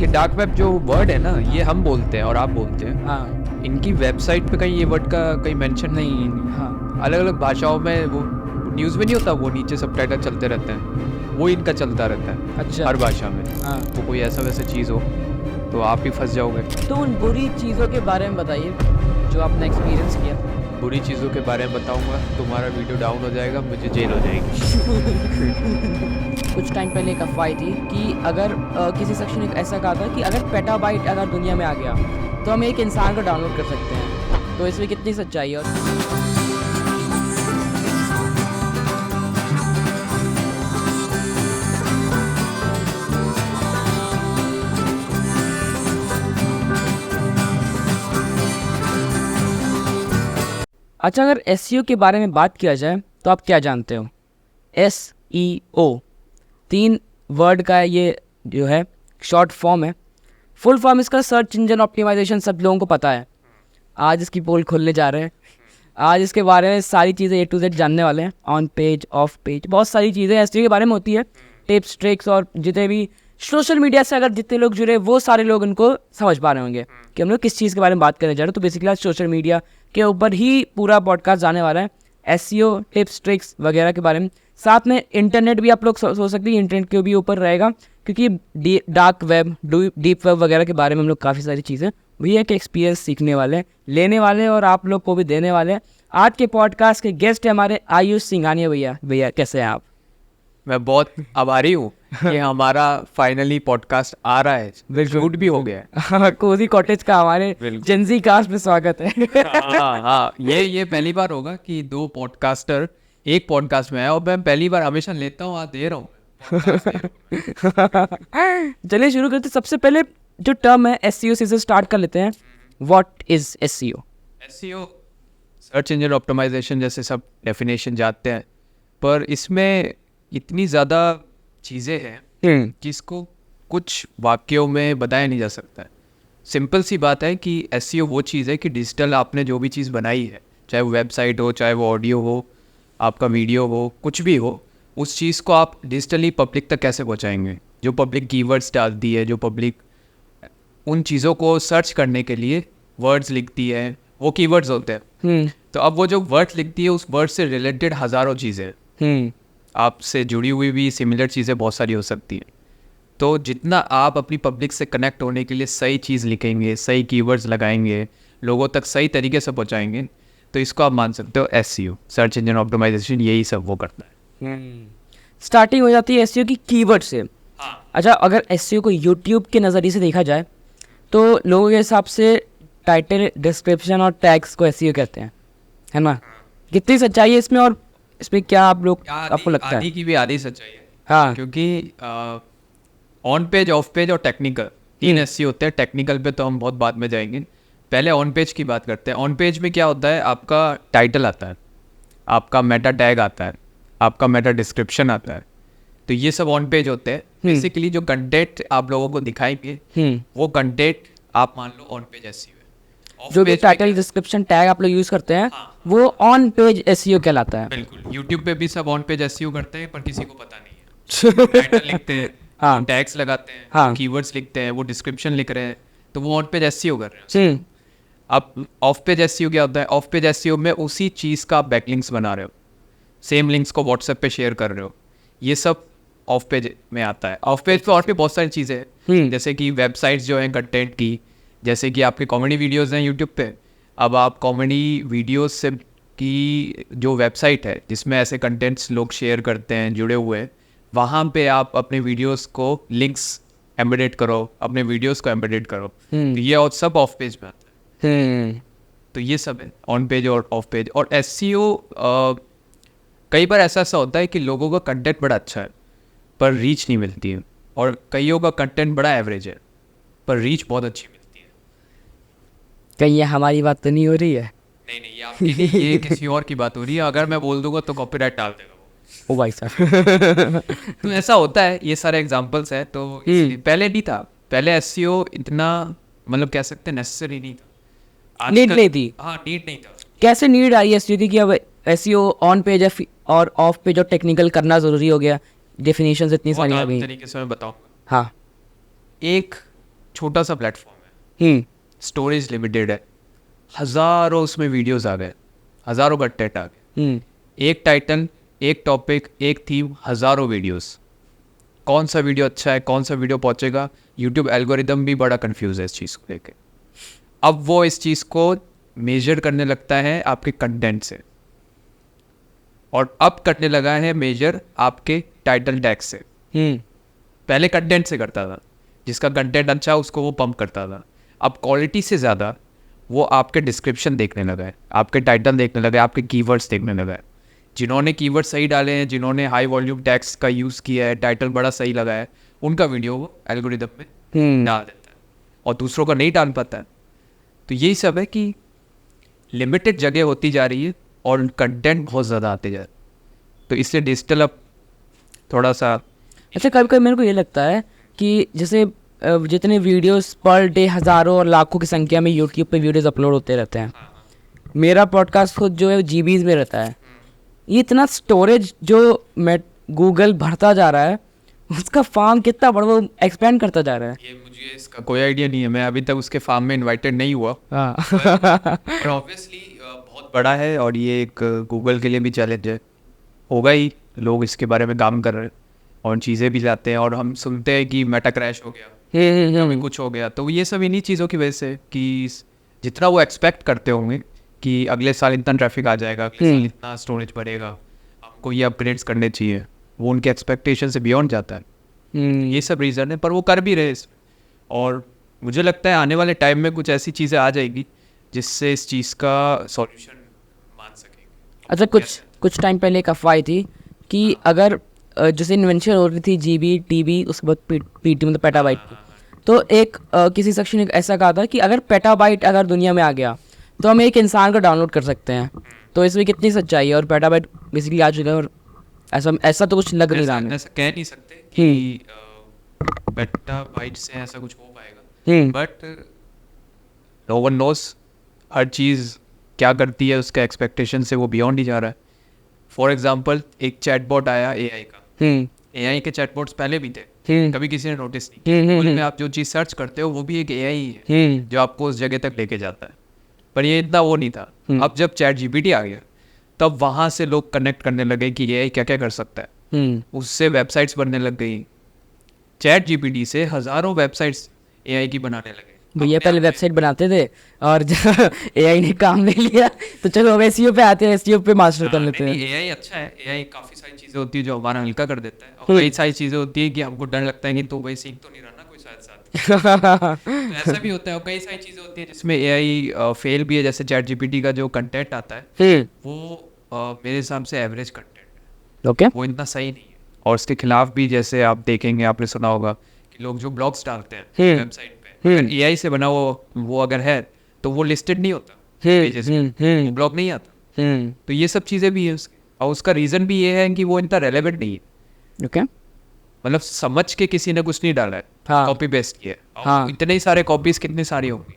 ये dark web जो word है ना, ये हम बोलते हैं और आप बोलते हैं। हाँ इनकी वेबसाइट पे कहीं ये वर्ड का कहीं मेंशन नहीं। हाँ अलग अलग भाषाओं में वो न्यूज़ में नहीं होता, वो नीचे सबटाइटल चलते रहते हैं, वो इनका चलता रहता है अच्छा हर भाषा में। हाँ। तो कोई ऐसा वैसा चीज़ हो तो आप ही फंस जाओगे। तो उन बुरी चीज़ों के बारे में बताइए जो आपने एक्सपीरियंस किया। बुरी चीज़ों के बारे में बताऊंगा, तुम्हारा वीडियो डाउन हो जाएगा, मुझे जेल हो जाएगी। कुछ टाइम पहले एक अफवाह थी कि अगर किसी सेक्शन ने ऐसा कहा था कि अगर पेटाबाइट अगर दुनिया में आ गया तो हम एक इंसान को डाउनलोड कर सकते हैं, तो इसमें कितनी सच्चाई है? और अच्छा, अगर एसईओ के बारे में बात किया जाए तो आप क्या जानते हो? SEO 3 वर्ड का ये जो है शॉर्ट फॉर्म है। फुल फॉर्म इसका सर्च इंजन ऑप्टिमाइजेशन सब लोगों को पता है। आज इसकी पोल खोलने जा रहे हैं, आज इसके बारे में सारी चीज़ें A to Z जानने वाले हैं। ऑन पेज, ऑफ पेज, बहुत सारी चीज़ें एसईओ के बारे में होती है। टिप्स, ट्रिक्स और जितने भी सोशल मीडिया से अगर जितने लोग जुड़े वो सारे लोग उनको समझ पा रहे होंगे कि हम लोग किस चीज़ के बारे में बात करने जा रहे हैं। तो बेसिकली आज सोशल मीडिया के ऊपर ही पूरा पॉडकास्ट जाने वाला है, एसईओ टिप्स, ट्रिक्स वगैरह के बारे में। साथ में इंटरनेट भी आप लोग सोच सकते हैं, इंटरनेट के भी ऊपर रहेगा, क्योंकि डार्क वेब, डीप वेब वगैरह के बारे में हम लोग काफ़ी सारी चीज़ें भैया के एक्सपीरियंस सीखने वाले हैं, लेने वाले हैं और आप लोग को भी देने वाले हैं। आज के पॉडकास्ट के गेस्ट है हमारे आयुष सिंघानिया भैया। भैया कैसे हैं आप? मैं बहुत आभारी हूँ कि हमारा फाइनली पॉडकास्ट आ रहा है, शूट भी हो गया है। कोजी कॉटेज का हमारे जेंजी कास्ट में स्वागत है। हाँ हाँ, ये पहली बार होगा कि 2 पॉडकास्टर एक पॉडकास्ट में है, और मैं पहली बार हमेशा लेता हूँ, आज दे रहा हूँ। चलिए शुरू करते। सबसे पहले जो टर्म है एसईओ से स्टार्ट कर लेते हैं। What is SEO? SEO search engine optimisation जैसे सब डेफिनेशन जानते हैं, पर इसमें इतनी ज़्यादा चीज़ें हैं जिसको कुछ वाक्यों में बताया नहीं जा सकता है। सिंपल सी बात है कि एसईओ वो चीज़ है कि डिजिटल आपने जो भी चीज़ बनाई है, चाहे वो वेबसाइट हो, चाहे वो ऑडियो हो, आपका वीडियो हो, कुछ भी हो, उस चीज़ को आप डिजिटली पब्लिक तक कैसे पहुंचाएंगे। जो पब्लिक कीवर्ड्स डालती है, जो पब्लिक उन चीज़ों को सर्च करने के लिए वर्ड्स लिखती है, वो कीवर्ड्स होते हैं। तो अब वो जो वर्ड्स लिखती है, उस वर्ड से रिलेटेड हज़ारों चीज़ें, आपसे जुड़ी हुई भी सिमिलर चीज़ें बहुत सारी हो सकती हैं। तो जितना आप अपनी पब्लिक से कनेक्ट होने के लिए सही चीज़ लिखेंगे, सही कीवर्ड्स लगाएंगे, लोगों तक सही तरीके से पहुंचाएंगे, तो इसको आप मान सकते हो एसईओ, सर्च इंजन ऑप्टिमाइजेशन, यही सब वो करता है। स्टार्टिंग हो जाती है एसईओ की कीवर्ड से। अच्छा, अगर एसईओ को यूट्यूब के नज़रिए से देखा जाए तो लोगों के हिसाब से टाइटल, डिस्क्रिप्शन और टैग्स को एसईओ कहते हैं, है ना? कितनी सच्चाई है इसमें, और इसमें क्या आपको लगता है? आधी की भी आधी सच्चाई है। हाँ, क्योंकि ऑन पेज, ऑफ पेज और टेक्निकल 3 एसईओ होते हैं। टेक्निकल पे तो हम बहुत बाद में जाएंगे, पहले ऑन पेज की बात करते हैं। ऑन पेज में क्या होता है, आपका टाइटल आता है, आपका मेटा टैग आता है, आपका मेटा डिस्क्रिप्शन आता है। तो ये सब ऑन पेज होते हैं। बेसिकली जो कंटेंट आप लोगों को दिखाएंगे, वो कंटेंट आप मान लो ऑन पेज एसईओ है। जो भी टाइटल, डिस्क्रिप्शन, टैग आप लोग यूज़ करते हैं, वो ऑन पेज एसईओ कहलाता है। बिल्कुल, यूट्यूब पे भी सब ऑन पेज एसईओ करते हैं, पर किसी को पता नहीं है। टाइटल लिखते हैं, हाँ, टैग्स लगाते हैं, हाँ, कीवर्ड्स लिखते हैं, वो डिस्क्रिप्शन लिख रहे हैं, तो वो ऑन पेज एसईओ कर रहे हैं। अब ऑफ पेज एसईओ क्या होता है? ऑफ पेज एसईओ में उसी चीज़ का आप बैकलिंक्स बना रहे हो, सेम लिंक्स को व्हाट्सएप पे शेयर कर रहे हो, ये सब ऑफ पेज में आता है। ऑफ पेज पे और भी बहुत सारी चीज़ें हैं, जैसे कि वेबसाइट्स जो हैं कंटेंट की, जैसे कि आपके कॉमेडी वीडियोज़ हैं यूट्यूब पे। अब आप कॉमेडी वीडियोज़ से की जो वेबसाइट है जिसमें ऐसे कंटेंट्स लोग शेयर करते हैं, जुड़े हुए हैं, वहाँ पे आप अपने वीडियोज़ को लिंक्स एम्बेडेड करो, अपने वीडियोज़ को एम्बेडेड करो। तो ये और सब ऑफ पेज में आता है। तो ये सब है ऑन पेज और ऑफ पेज। और एसईओ कई बार ऐसा होता है कि लोगों का कंटेंट बड़ा अच्छा है पर रीच नहीं मिलती है, और कईयों का कंटेंट बड़ा एवरेज है पर रीच बहुत अच्छी मिलती है। कहीं ये हमारी बात तो नहीं हो रही है? नहीं, ये आपकी नहीं, ये किसी और की बात हो रही है। अगर मैं बोल दूंगा तो कॉपीराइट डाल देगा वो। ओ भाई साहब। तो ऐसा होता है, ये सारे एग्जांपल्स हैं। तो पहले नहीं था, पहले एसईओ इतना मतलब कह सकते हैं नेसेसरी नहीं था। नीड नहीं थी। हाँ, नीड नहीं था। कैसे नीड आई एसईओ की कि अब एसईओ ऑन पेज और ऑफ पेज और टेक्निकल करना ज़रूरी हो गया? डेफिनेशंस इतनी सारी आ गई। तरीके से मैं बताऊँ। हाँ, एक छोटा सा प्लेटफॉर्म है, स्टोरेज लिमिटेड है, हज़ारों उसमें वीडियोस आ गए, हज़ारों कंटेंट आ गए, एक टाइटल, एक टॉपिक, एक थीम, हज़ारों वीडियोस। कौन सा वीडियो अच्छा है, कौन सा वीडियो पहुंचेगा, यूट्यूब एल्गोरिदम भी बड़ा कंफ्यूज है इस चीज़ को लेके। अब वो इस चीज़ को मेजर करने लगता है आपके कंटेंट से, और अब करने लगा है मेजर आपके टाइटल टैग से। पहले कंटेंट से करता था, जिसका कंटेंट अच्छा उसको वो पंप करता था। अब क्वालिटी से ज़्यादा वो आपके डिस्क्रिप्शन देखने लगा है, आपके टाइटल देखने लगा है, आपके कीवर्ड्स देखने लगा है। जिन्होंने कीवर्ड सही डाले हैं, जिन्होंने हाई वॉल्यूम टैग्स का यूज़ किया है, टाइटल बड़ा सही लगा है, उनका वीडियो वो एल्गोरिदम में डाल देता है, और दूसरों का नहीं डाल पाता है। तो यही सब है कि लिमिटेड जगह होती जा रही है और कंटेंट बहुत ज़्यादा आते जा रहे हैं, तो इसलिए डिजिटल अब थोड़ा सा। अच्छा, कभी कभी मेरे को ये लगता है कि जैसे जितने वीडियोस पर डे हज़ारों और लाखों की संख्या में यूट्यूब पे वीडियोस अपलोड होते रहते हैं, मेरा पॉडकास्ट खुद जो है जीबीज़ में रहता है। ये इतना स्टोरेज जो मैं गूगल भरता जा रहा है, उसका फार्म कितना बड़ा वो एक्सपेंड करता जा रहा है। ये मुझे इसका कोई आइडिया नहीं है, मैं अभी तक उसके फार्म में इनवाइटेड नहीं हुआ, हाँ पर ऑब्वियसली बहुत बड़ा है, और ये एक गूगल के लिए भी चैलेंज है, होगा ही। लोग इसके बारे में काम कर रहे हैं और चीज़ें भी लाते हैं, और हम सुनते हैं कि मेटा क्रैश हो गया, कभी कुछ हो गया, तो ये सब इन्हीं चीज़ों की वजह से कि जितना वो एक्सपेक्ट करते होंगे कि अगले साल इतना ट्रैफिक आ जाएगा, अगले साल इतना स्टोरेज बढ़ेगा, हमको ये अपग्रेड्स करने चाहिए, वो उनके एक्सपेक्टेशन से बियॉन्ड जाता है। ये सब रीज़न है, पर वो कर भी रहे इसमें, और मुझे लगता है आने वाले टाइम में कुछ ऐसी चीज़ें आ जाएगी जिससे इस चीज़ का सॉल्यूशन मान सकेंगे। अच्छा, कुछ टाइम पहले एक अफवाह आई थी कि अगर जैसे इन्वेंशन हो रही थी जीबी टीबी, उसके बाद पीटी मतलब पेटाबाइट की, तो एक किसी सेक्शन ने ऐसा कहा था कि अगर पेटाबाइट अगर दुनिया में आ गया तो हम एक इंसान को डाउनलोड कर सकते हैं। तो इसमें कितनी सच्चाई है, और पेटाबाइट बेसिकली आ चुका है, और ऐसा तो कुछ लग नहीं रहा है। ऐसा कह नहीं सकते कि पेटाबाइट से ऐसा कुछ हो पाएगा, बट नो वन नोस, हर चीज़ क्या करती है उसके एक्सपेक्टेशन से वो बियॉन्ड ही जा रहा है। फॉर एग्जाम्पल, एक चैटबॉट आया एआई का, एआई के चैटबॉट्स पहले भी थे, कभी किसी ने नोटिस नहीं किया। गूगल में आप जो चीज़ सर्च करते हो वो भी एक एआई है जो आपको उस जगह तक लेके जाता है, पर ये इतना वो नहीं था। अब जब चैट जीपीटी आ गया, तब वहाँ से लोग कनेक्ट करने लगे कि एआई क्या क्या कर सकता है, उससे वेबसाइट्स बनने लग गई। चैट जीपीटी से हज़ारों वेबसाइट्स एआई की बनाने लगे। भैया पहले वेबसाइट बनाते थे, और एआई ने काम ले लिया, तो चलो अब एसईओ पे आते हैं, एसईओ पे मास्टर कर लेते हैं। एआई अच्छा है, एआई काफ़ी सारी चीज़ें होती है जो हमारा हल्का कर देता है, और कई सारी चीज़ें होती है कि हमको डर लगता है कि तो भाई सीख तो नहीं रहा ना कोई साथ साथ। तो ऐसा भी होता है, और कई सारी चीज़ें होती है जिसमें एआई फेल भी है। जैसे चैट जीपीटी का जो कंटेंट आता है वो मेरे हिसाब से एवरेज कंटेंट है, ओके, वो इतना सही नहीं है, और उसके खिलाफ भी जैसे आप देखेंगे, आपने सुना होगा कि लोग जो ब्लॉग्स डालते हैं वेबसाइट पे, अगर एआई से बना वो अगर है तो वो लिस्टेड नहीं होता पेजेस पे, वो ब्लॉग नहीं आता। तो ये सब चीज़ें भी है उसके, और उसका रीज़न भी ये है कि वो इतना रेलेवेंट नहीं है। ओके, मतलब समझ के किसी ने कुछ नहीं डाला है, कॉपी पेस्ट किया है, और इतने ही सारे कॉपीज कितनी सारी होंगी,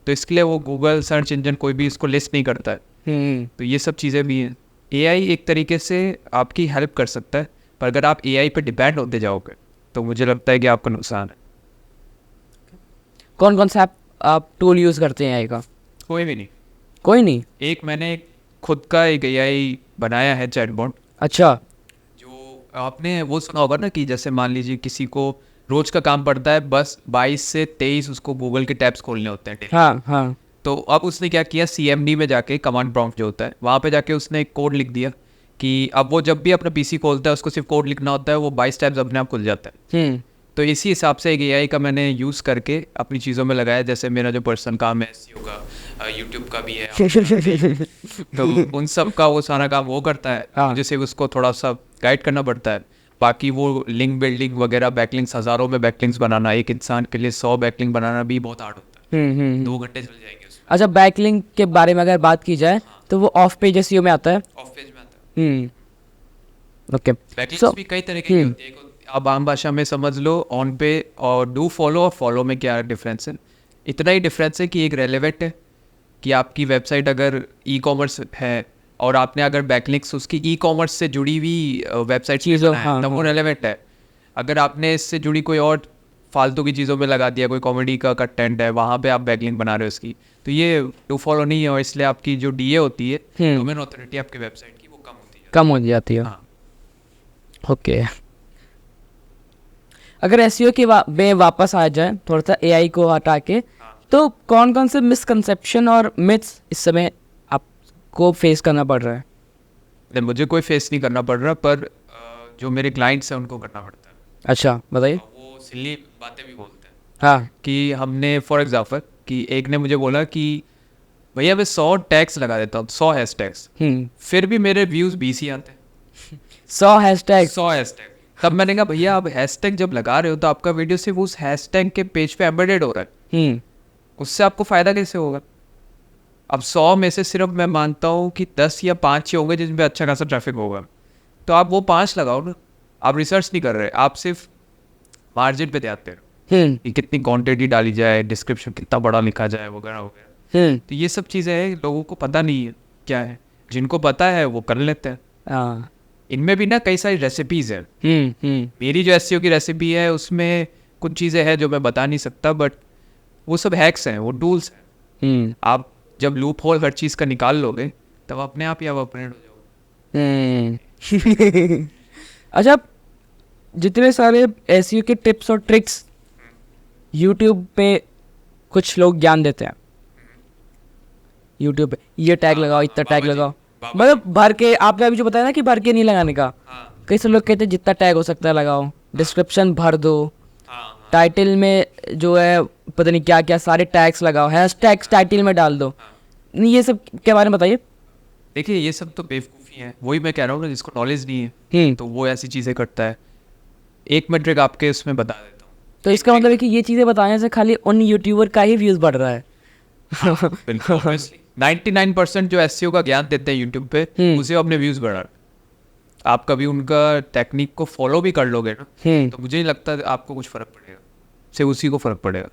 तो इसके लिए वो गूगल सर्च इंजन कोई भी इसको लिस्ट नहीं करता है। तो ये सब चीज़ें भी हैं। एआई एक तरीके से आपकी हेल्प कर सकता है, पर अगर आप एआई पे डिपेंड होते जाओगे तो मुझे लगता है कि आपका नुकसान है। कौन कौन सा आप टूल यूज़ करते हैं एआई का? कोई भी नहीं। कोई नहीं? एक मैंने खुद का एक एआई बनाया है, चैटबॉट। अच्छा, जो आपने वो सुना होगा ना कि जैसे मान लीजिए किसी को रोज का काम पड़ता है, बस 22 से 23 उसको गूगल के टैब्स खोलने होते हैं। हाँ, तो अब उसने क्या किया, CMD में जाके कमांड प्रॉम्प्ट जो होता है वहाँ पे जाके उसने एक कोड लिख दिया कि अब वो जब भी अपना पीसी खोलता है उसको सिर्फ कोड लिखना होता है, वो 22 टैब्स अपने आप खुल जाता है। तो इसी हिसाब से एक एआई का मैंने यूज़ करके अपनी चीज़ों में लगाया। जैसे मेरा जो पर्सनल काम है SEO का, यूट्यूब का भी है, तो उन सब का वो सारा काम वो करता है, जिससे उसको थोड़ा सा गाइड करना पड़ता है। बाकी वो लिंक बिल्डिंग वगैरह, बैकलिंक्स, हज़ारों में बैकलिंक्स बनाना, एक इंसान के लिए 100 बैकलिंक बनाना भी बहुत हार्ड होता है। 2 घंटे चल जाएंगे उसमें। अच्छा, बैकलिंक के बारे में अगर बात की जाए तो वो ऑफ पेज एसईओ में आता है। ऑफ पेज में आता है। ओके, बैकलिंक्स भी कई तरह की होती है। अब आम भाषा में समझ लो, ऑन पे और डू फॉलो और फॉलो में क्या डिफरेंस है। इतना ही डिफरेंस है कि एक रेलेवेंट है कि आपकी वेबसाइट अगर ई-कॉमर्स है और आपने अगर बैकलिंक्स उसकी ई-कॉमर्स से जुड़ी हुई वेबसाइट चीज़ों, तब वो रेलेवेंट है। अगर आपने इससे जुड़ी कोई और फालतू की चीज़ों में लगा दिया, कोई कॉमेडी का कंटेंट है वहाँ पे आप बैकलिंक बना रहे हो उसकी, तो ये टू फॉलो नहीं है, और इसलिए आपकी जो डीए होती है, डोमेन ऑथोरिटी आपकी वेबसाइट की, वो कम होती है, कम हो जाती है। हाँ। ओके, अगर एसईओ के में वापस आ जाए थोड़ा सा एआई को हटा के, तो कौन कौन से मिसकंसेप्शन और मिथ्स इस समय आपको फेस करना पड़ रहा है? नहीं, मुझे कोई फेस नहीं करना पड़ रहा, पर जो मेरे क्लाइंट्स हैं उनको करना पड़ता है। अच्छा, बताइए। वो सिली बातें भी बोलते हैं हाँ। कि हमने फॉर एग्जाम्पल कि एक ने मुझे बोला कि भैया मैं 100 टैग्स लगा देता हूँ, 100 हैशटैग्स, फिर भी मेरे व्यूज़ 20 ही आते हैं। 100 हैशटैग। 100 हैशटैग। तब मैंने कहा भैया आप हैशटैग जब लगा रहे हो तो आपका वीडियो सिर्फ उस हैशटैग के पेज पे एम्बेडेड हो रहा है, उससे आपको फ़ायदा कैसे होगा? अब 100 में से सिर्फ मैं मानता हूँ कि 10 या 5 ही होंगे जिसमें अच्छा खासा ट्रैफिक होगा, तो आप वो 5 लगाओ ना। आप रिसर्च नहीं कर रहे, आप सिर्फ मार्जिन पे ध्यान दे रहे हो कि कितनी क्वांटिटी डाली जाए, डिस्क्रिप्शन कितना बड़ा लिखा जाए, वगैरह वगैरह। तो ये सब चीज़ें हैं, लोगों को पता नहीं है क्या है, जिनको पता है वो कर लेते हैं। इनमें भी ना कई सारी रेसिपीज़ हैं। मेरी जो एसईओ की रेसिपी है उसमें कुछ चीज़ें हैं जो मैं बता नहीं सकता, बट वो सब हैक्स हैं, वो टूल्स हैं। आप जब लूप होल हर चीज़ का निकाल लोगे तब अपने आप ही आप अपग्रेड हो जाओगे। अच्छा, जितने सारे एसईओ के टिप्स और ट्रिक्स यूट्यूब पे कुछ लोग ज्ञान देते हैं, यूट्यूब पे ये टैग लगाओ, इतना टैग लगाओ, मतलब भर के, आपने अभी जो बताया ना कि भर के नहीं लगाने का, कई सारे लोग कहते हैं जितना टैग हो सकता है लगाओ, डिस्क्रिप्शन भर दो, टाइटल में जो है पता नहीं क्या क्या सारे टैग्स लगाओ, हैशटैग्स टाइटल में डाल दो। ये सब के बारे में बताइए। देखिए ये सब तो बेवकूफ़ी है, वही मैं कह रहा हूँ ना, जिसको नॉलेज नहीं है तो वो ऐसी चीज़ें करता है। एक मैं ट्रिक आपके उसमें बता देता हूँ। तो इसका मतलब है कि ये चीज़ें बताने से खाली उन यूट्यूबर का ही व्यूज़ बढ़ रहा है। 99% जो एसईओ का ज्ञान देते हैं यूट्यूब पे, उसे अपने व्यूज़ बढ़ा रहे। आप कभी उनका टेक्निक को फॉलो भी कर लोगे ना, तो मुझे नहीं लगता आपको कुछ फ़र्क पड़ेगा, सिर्फ उसी को फ़र्क पड़ेगा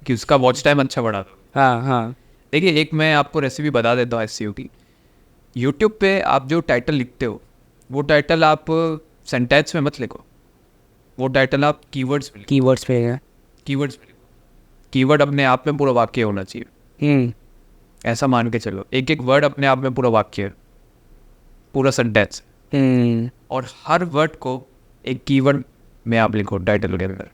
कि उसका वॉच टाइम अच्छा बढ़ा दो। हाँ। देखिए एक मैं आपको रेसिपी बता देता हूँ एसईओ की। यूट्यूब पे आप जो टाइटल लिखते हो, वो टाइटल आप सेंटेंस में मत लिखो, वो टाइटल आप कीवर्ड्स में लिखो। कीवर्ड्स पे है। कीवर्ड्स में लिखो। कीवर्ड अपने आप में पूरा वाक्य होना चाहिए, ऐसा मान के चलो। एक एक वर्ड अपने आप में पूरा वाक्य है, पूरा सेंटेंस। और हर वर्ड को एक कीवर्ड में आप लिखो टाइटल के अंदर।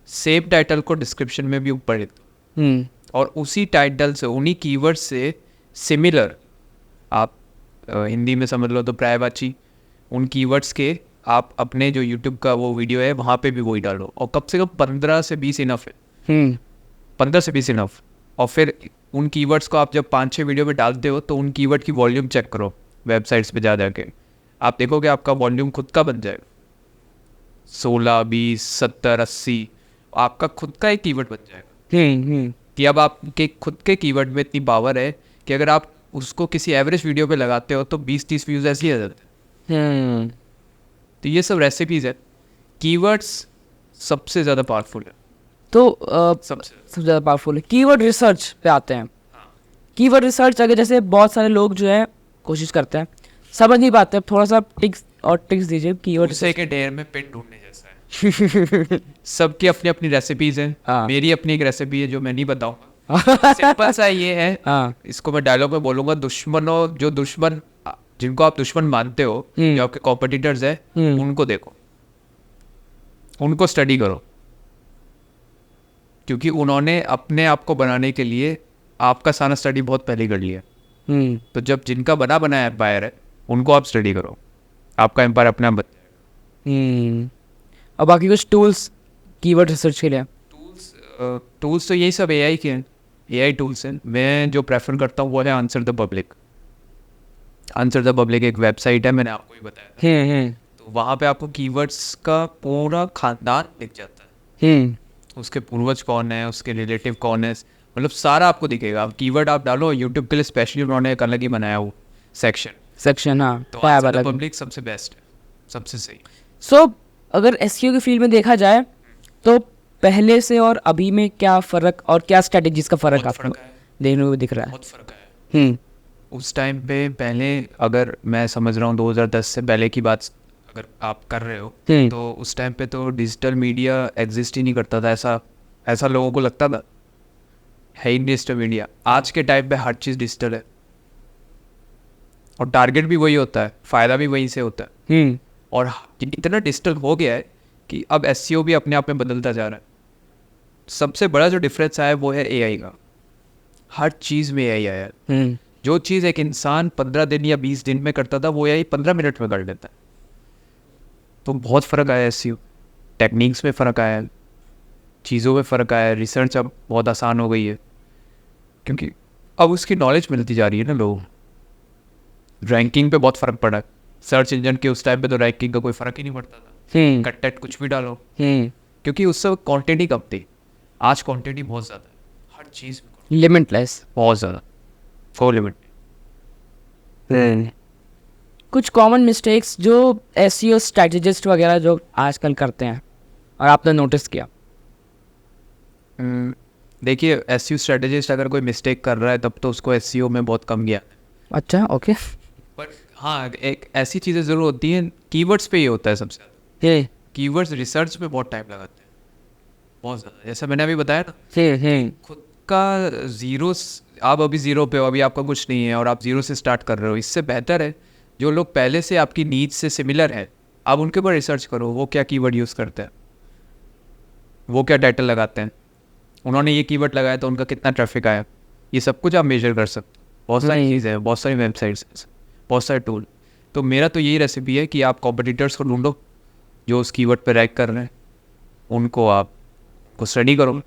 सेम टाइटल को डिस्क्रिप्शन में भी ऊपर लिख दो, और उसी टाइटल से, उन्हीं कीवर्ड से सिमिलर, आप हिंदी में समझ लो तो पर्यायवाची, उन कीवर्ड्स के आप अपने जो यूट्यूब का वो वीडियो है वहाँ पे भी वही डालो, और कम से कम 15 से 20 इनफ है। 15 से 20 इनफ। और फिर उन कीवर्ड्स को आप जब 5-6 वीडियो में डालते हो तो उन कीवर्ड की वॉल्यूम चेक करो वेबसाइट्स पे जा के, आप देखोगे आपका वॉल्यूम खुद का बन जाएगा, 16, 20, 70, 80, आपका खुद का एक कीवर्ड बन जाएगा। कि अब आपके खुद के कीवर्ड में इतनी पावर है कि अगर आप उसको किसी एवरेज वीडियो पे लगाते हो तो 20-30 व्यूज़ ऐसे ही आ जाते हैं। तो ये सब रेसिपीज़ है। कीवर्ड्स सबसे ज़्यादा पावरफुल है। तो सबसे ज़्यादा पावरफुल है। कीवर्ड रिसर्च पे आते हैं। कीवर्ड रिसर्च अगर जैसे बहुत सारे लोग जो है कोशिश करते हैं, समझ नहीं पाते, थोड़ा सा टिक्स और ट्रिक्स दीजिए कीवर्ड के ढेर में पिन ढूंढने जैसा है। सबकी अपनी अपनी रेसिपीज़ हैं। मेरी अपनी एक रेसिपी है जो मैं नहीं बताऊंगा। सिंपल सा ये है, इसको मैं डायलॉग में बोलूंगा, दुश्मन जिनको आप दुश्मन मानते हो, जो आपके कॉम्पिटिटर्स है, उनको देखो, उनको स्टडी करो, क्योंकि उन्होंने अपने आप को बनाने के लिए आपका सारा स्टडी बहुत पहले कर लिया। तो जब जिनका बना बनाया एम्पायर है उनको आप स्टडी करो, आपका एम्पायर अपने आप बन जाएगा। और बाकी कुछ टूल्स कीवर्ड रिसर्च के लिए? टूल्स तो यही सब एआई के हैं, एआई टूल्स हैं। मैं जो प्रेफर करता हूँ वो है answer the public. Answer the public एक वेबसाइट है, मैंने आपको ही बताया। तो वहाँ पे आपको कीवर्ड्स का पूरा खानदान दिख जाता है, उसके पूर्वज कौन है, उसके रिलेटिव कौन है, मतलब सारा आपको दिखेगा। आप कीवर्ड आप डालो, यूट्यूब के लिए स्पेशली उन्होंने एक अलग ही बनाया वो सेक्शन। हाँ, तो आंसर द पब्लिक सबसे बेस्ट है, सबसे सही। सो अगर एसईओ की फील्ड में देखा जाए तो पहले से और अभी में क्या फ़र्क और क्या स्ट्रेटेजीज का फ़र्क आपको देखने को दिख रहा है? बहुत फ़र्क है। उस टाइम पे पहले, अगर मैं समझ रहा हूँ 2010 से पहले की बात अगर आप कर रहे हो हम्म। तो उस टाइम पे तो डिजिटल मीडिया एग्जिस्ट ही नहीं करता था, ऐसा लोगों को लगता था, है ही डिजिटल मीडिया। आज के टाइम पे हर चीज़ डिजिटल है और टारगेट भी वही होता है, फ़ायदा भी वहीं से होता है। और इतना डिजिटल हो गया है कि अब एसईओ भी अपने आप में बदलता जा रहा है। सबसे बड़ा जो डिफरेंस आया है वो है एआई का। हर चीज़ में एआई आया है। जो चीज़ एक इंसान 15 दिन या 20 दिन में करता था वो एआई 15 मिनट में कर लेता है। तो बहुत फ़र्क आया है एसईओ, टेक्निक्स में फ़र्क आया है, चीज़ों में फ़र्क आया है, रिसर्च अब बहुत आसान हो गई है क्योंकि अब उसकी नॉलेज मिलती जा रही है ना लोगों को। रैंकिंग पे बहुत फ़र्क पड़ा है। सर्च इंजन के उस टाइम पे तो रैंकिंग का कोई फ़र्क ही नहीं पड़ता था, कंटेंट कुछ भी डालो, क्योंकि उस समय कंटेंट ही कम थी। आज कंटेंट ही बहुत ज़्यादा है, हर चीज़ में लिमिटलेस। बहुत ज़्यादा, फॉर लिमिट। कुछ कॉमन मिस्टेक्स जो एसईओ स्ट्रैटेजिस्ट वगैरह जो आजकल करते हैं और आपने नोटिस किया। देखिए, एसईओ स्ट्रेटेजिस्ट अगर कोई मिस्टेक कर रहा है तब तो उसको एसईओ में बहुत कम गया। अच्छा, ओके। पर हाँ, एक ऐसी चीज़ें ज़रूर होती हैं, कीवर्ड्स पे ही होता है सबसे ज़्यादा। कीवर्ड्स रिसर्च में बहुत टाइम लगाते हैं, बहुत ज़्यादा। जैसा मैंने अभी बताया ना, खुद का ज़ीरो, आप अभी ज़ीरो पे हो, अभी आपका कुछ नहीं है और आप ज़ीरो से स्टार्ट कर रहे हो। इससे बेहतर है जो लोग पहले से आपकी नीड से सिमिलर है, आप उनके ऊपर रिसर्च करो, वो क्या कीवर्ड यूज़ करते हैं, वो क्या टाइटल लगाते हैं, उन्होंने ये कीवर्ड लगाया तो उनका कितना ट्रैफिक आया। ये सब कुछ आप मेजर कर सकते हो। बहुत सारी चीज़ें हैं, बहुत सारी वेबसाइट्स, बहुत सारे टूल। तो मेरा तो यही रेसिपी है कि आप कॉम्पिटिटर्स को ढूंढो जो उस कीवर्ड पे रैंक कर रहे हैं, उनको आप को स्टडी करो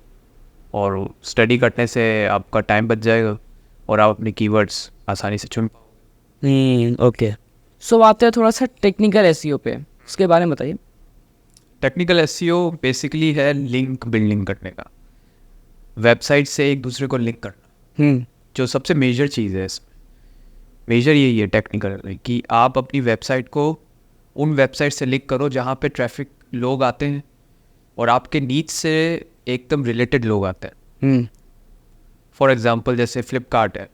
और स्टडी करने से आपका टाइम बच जाएगा और आप अपने कीवर्ड्स आसानी से चुन पाओगे। ओके। सो आते हैं थोड़ा सा टेक्निकल एसईओ पे, उसके बारे में बताइए। टेक्निकल एसईओ बेसिकली है लिंक बिल्डिंग करने का, वेबसाइट से एक दूसरे को लिंक करना। जो सबसे मेजर चीज़ है इसमें, मेजर यही है टेक्निकल, कि आप अपनी वेबसाइट को उन वेबसाइट से लिंक करो जहाँ पे ट्रैफिक लोग आते हैं और आपके नीड्स से एकदम रिलेटेड लोग आते हैं। फॉर एग्जांपल जैसे फ्लिपकार्ट है,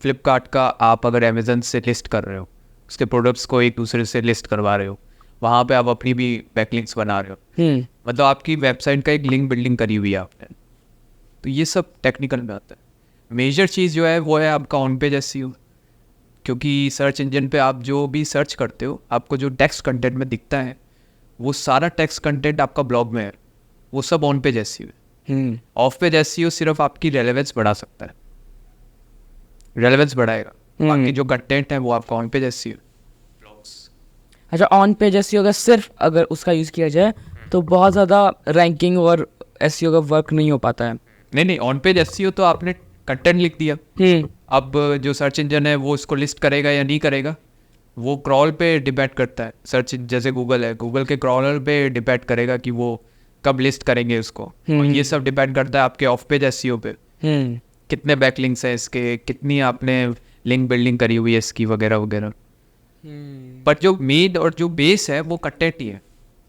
फ्लिपकार्ट का आप अगर अमेज़न से लिस्ट कर रहे हो, उसके प्रोडक्ट्स को एक दूसरे से लिस्ट करवा रहे हो, वहाँ पे आप अपनी भी बैकलिंक्स बना रहे हो, मतलब आपकी वेबसाइट का एक लिंक बिल्डिंग करी हुई है आपने। तो ये सब टेक्निकल में आता है। मेजर चीज़ जो है वो है आपका ऑन पेज एसईओ, क्योंकि सर्च इंजन पे आप जो भी सर्च करते हो, आपको जो टेक्स्ट कंटेंट में दिखता है वो सारा टेक्स्ट कंटेंट आपका ब्लॉग में है, वो सब ऑन पेज एसईओ है। ऑफ पेज एसईओ सिर्फ आपकी रेलेवेंस बढ़ा सकता है, रेलेवेंस बढ़ाएगा, बाकी जो कंटेंट है वो आपका ऑन पेज एसईओ। अच्छा, ऑन पेज एसईओ का सिर्फ अगर उसका यूज़ किया जाए तो बहुत ज़्यादा रैंकिंग और एसईओ का वर्क नहीं हो पाता है। नहीं, ऑन पेज एसईओ तो आपने कंटेंट लिख दिया, अब जो सर्च इंजन है वो इसको लिस्ट करेगा या नहीं करेगा वो क्रॉल पे डिपेंड करता है। सर्च जैसे गूगल है, गूगल के क्रॉलर पे डिपेंड करेगा कि वो कब लिस्ट करेंगे उसको। और ये सब डिपेंड करता है आपके ऑफ पेज एसईओ पे, कितने बैकलिंक्स हैं इसके, कितनी आपने लिंक बिल्डिंग करी हुई है इसकी, वगैरह वगैरह। बट जो मेन और जो बेस है वो कंटेंट ही है।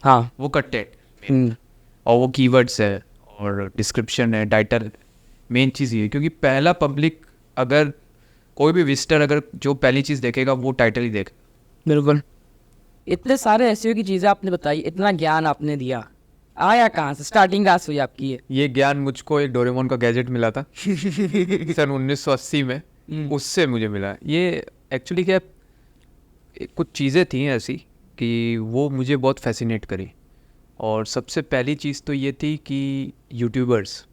हाँ, वो कंटेंट और वो कीवर्ड्स है और डिस्क्रिप्शन है, टाइटल है, मेन चीज़ ये है। क्योंकि पहला पब्लिक, अगर कोई भी विजिटर अगर जो पहली चीज़ देखेगा वो टाइटल ही देखेगा। बिल्कुल। इतने सारे एसईओ की चीज़ें आपने बताई, इतना ज्ञान आपने दिया, आया कहाँ से, स्टार्टिंग कहाँ से हुई आपकी ये ज्ञान मुझको एक डोरेमोन का गैजेट मिला था सन 1980 में, उससे मुझे मिला। ये एक्चुअली क्या, कुछ चीज़ें थी ऐसी कि वो मुझे बहुत फैसिनेट करी। और सबसे पहली चीज़ तो ये थी कि यूट्यूबर्स,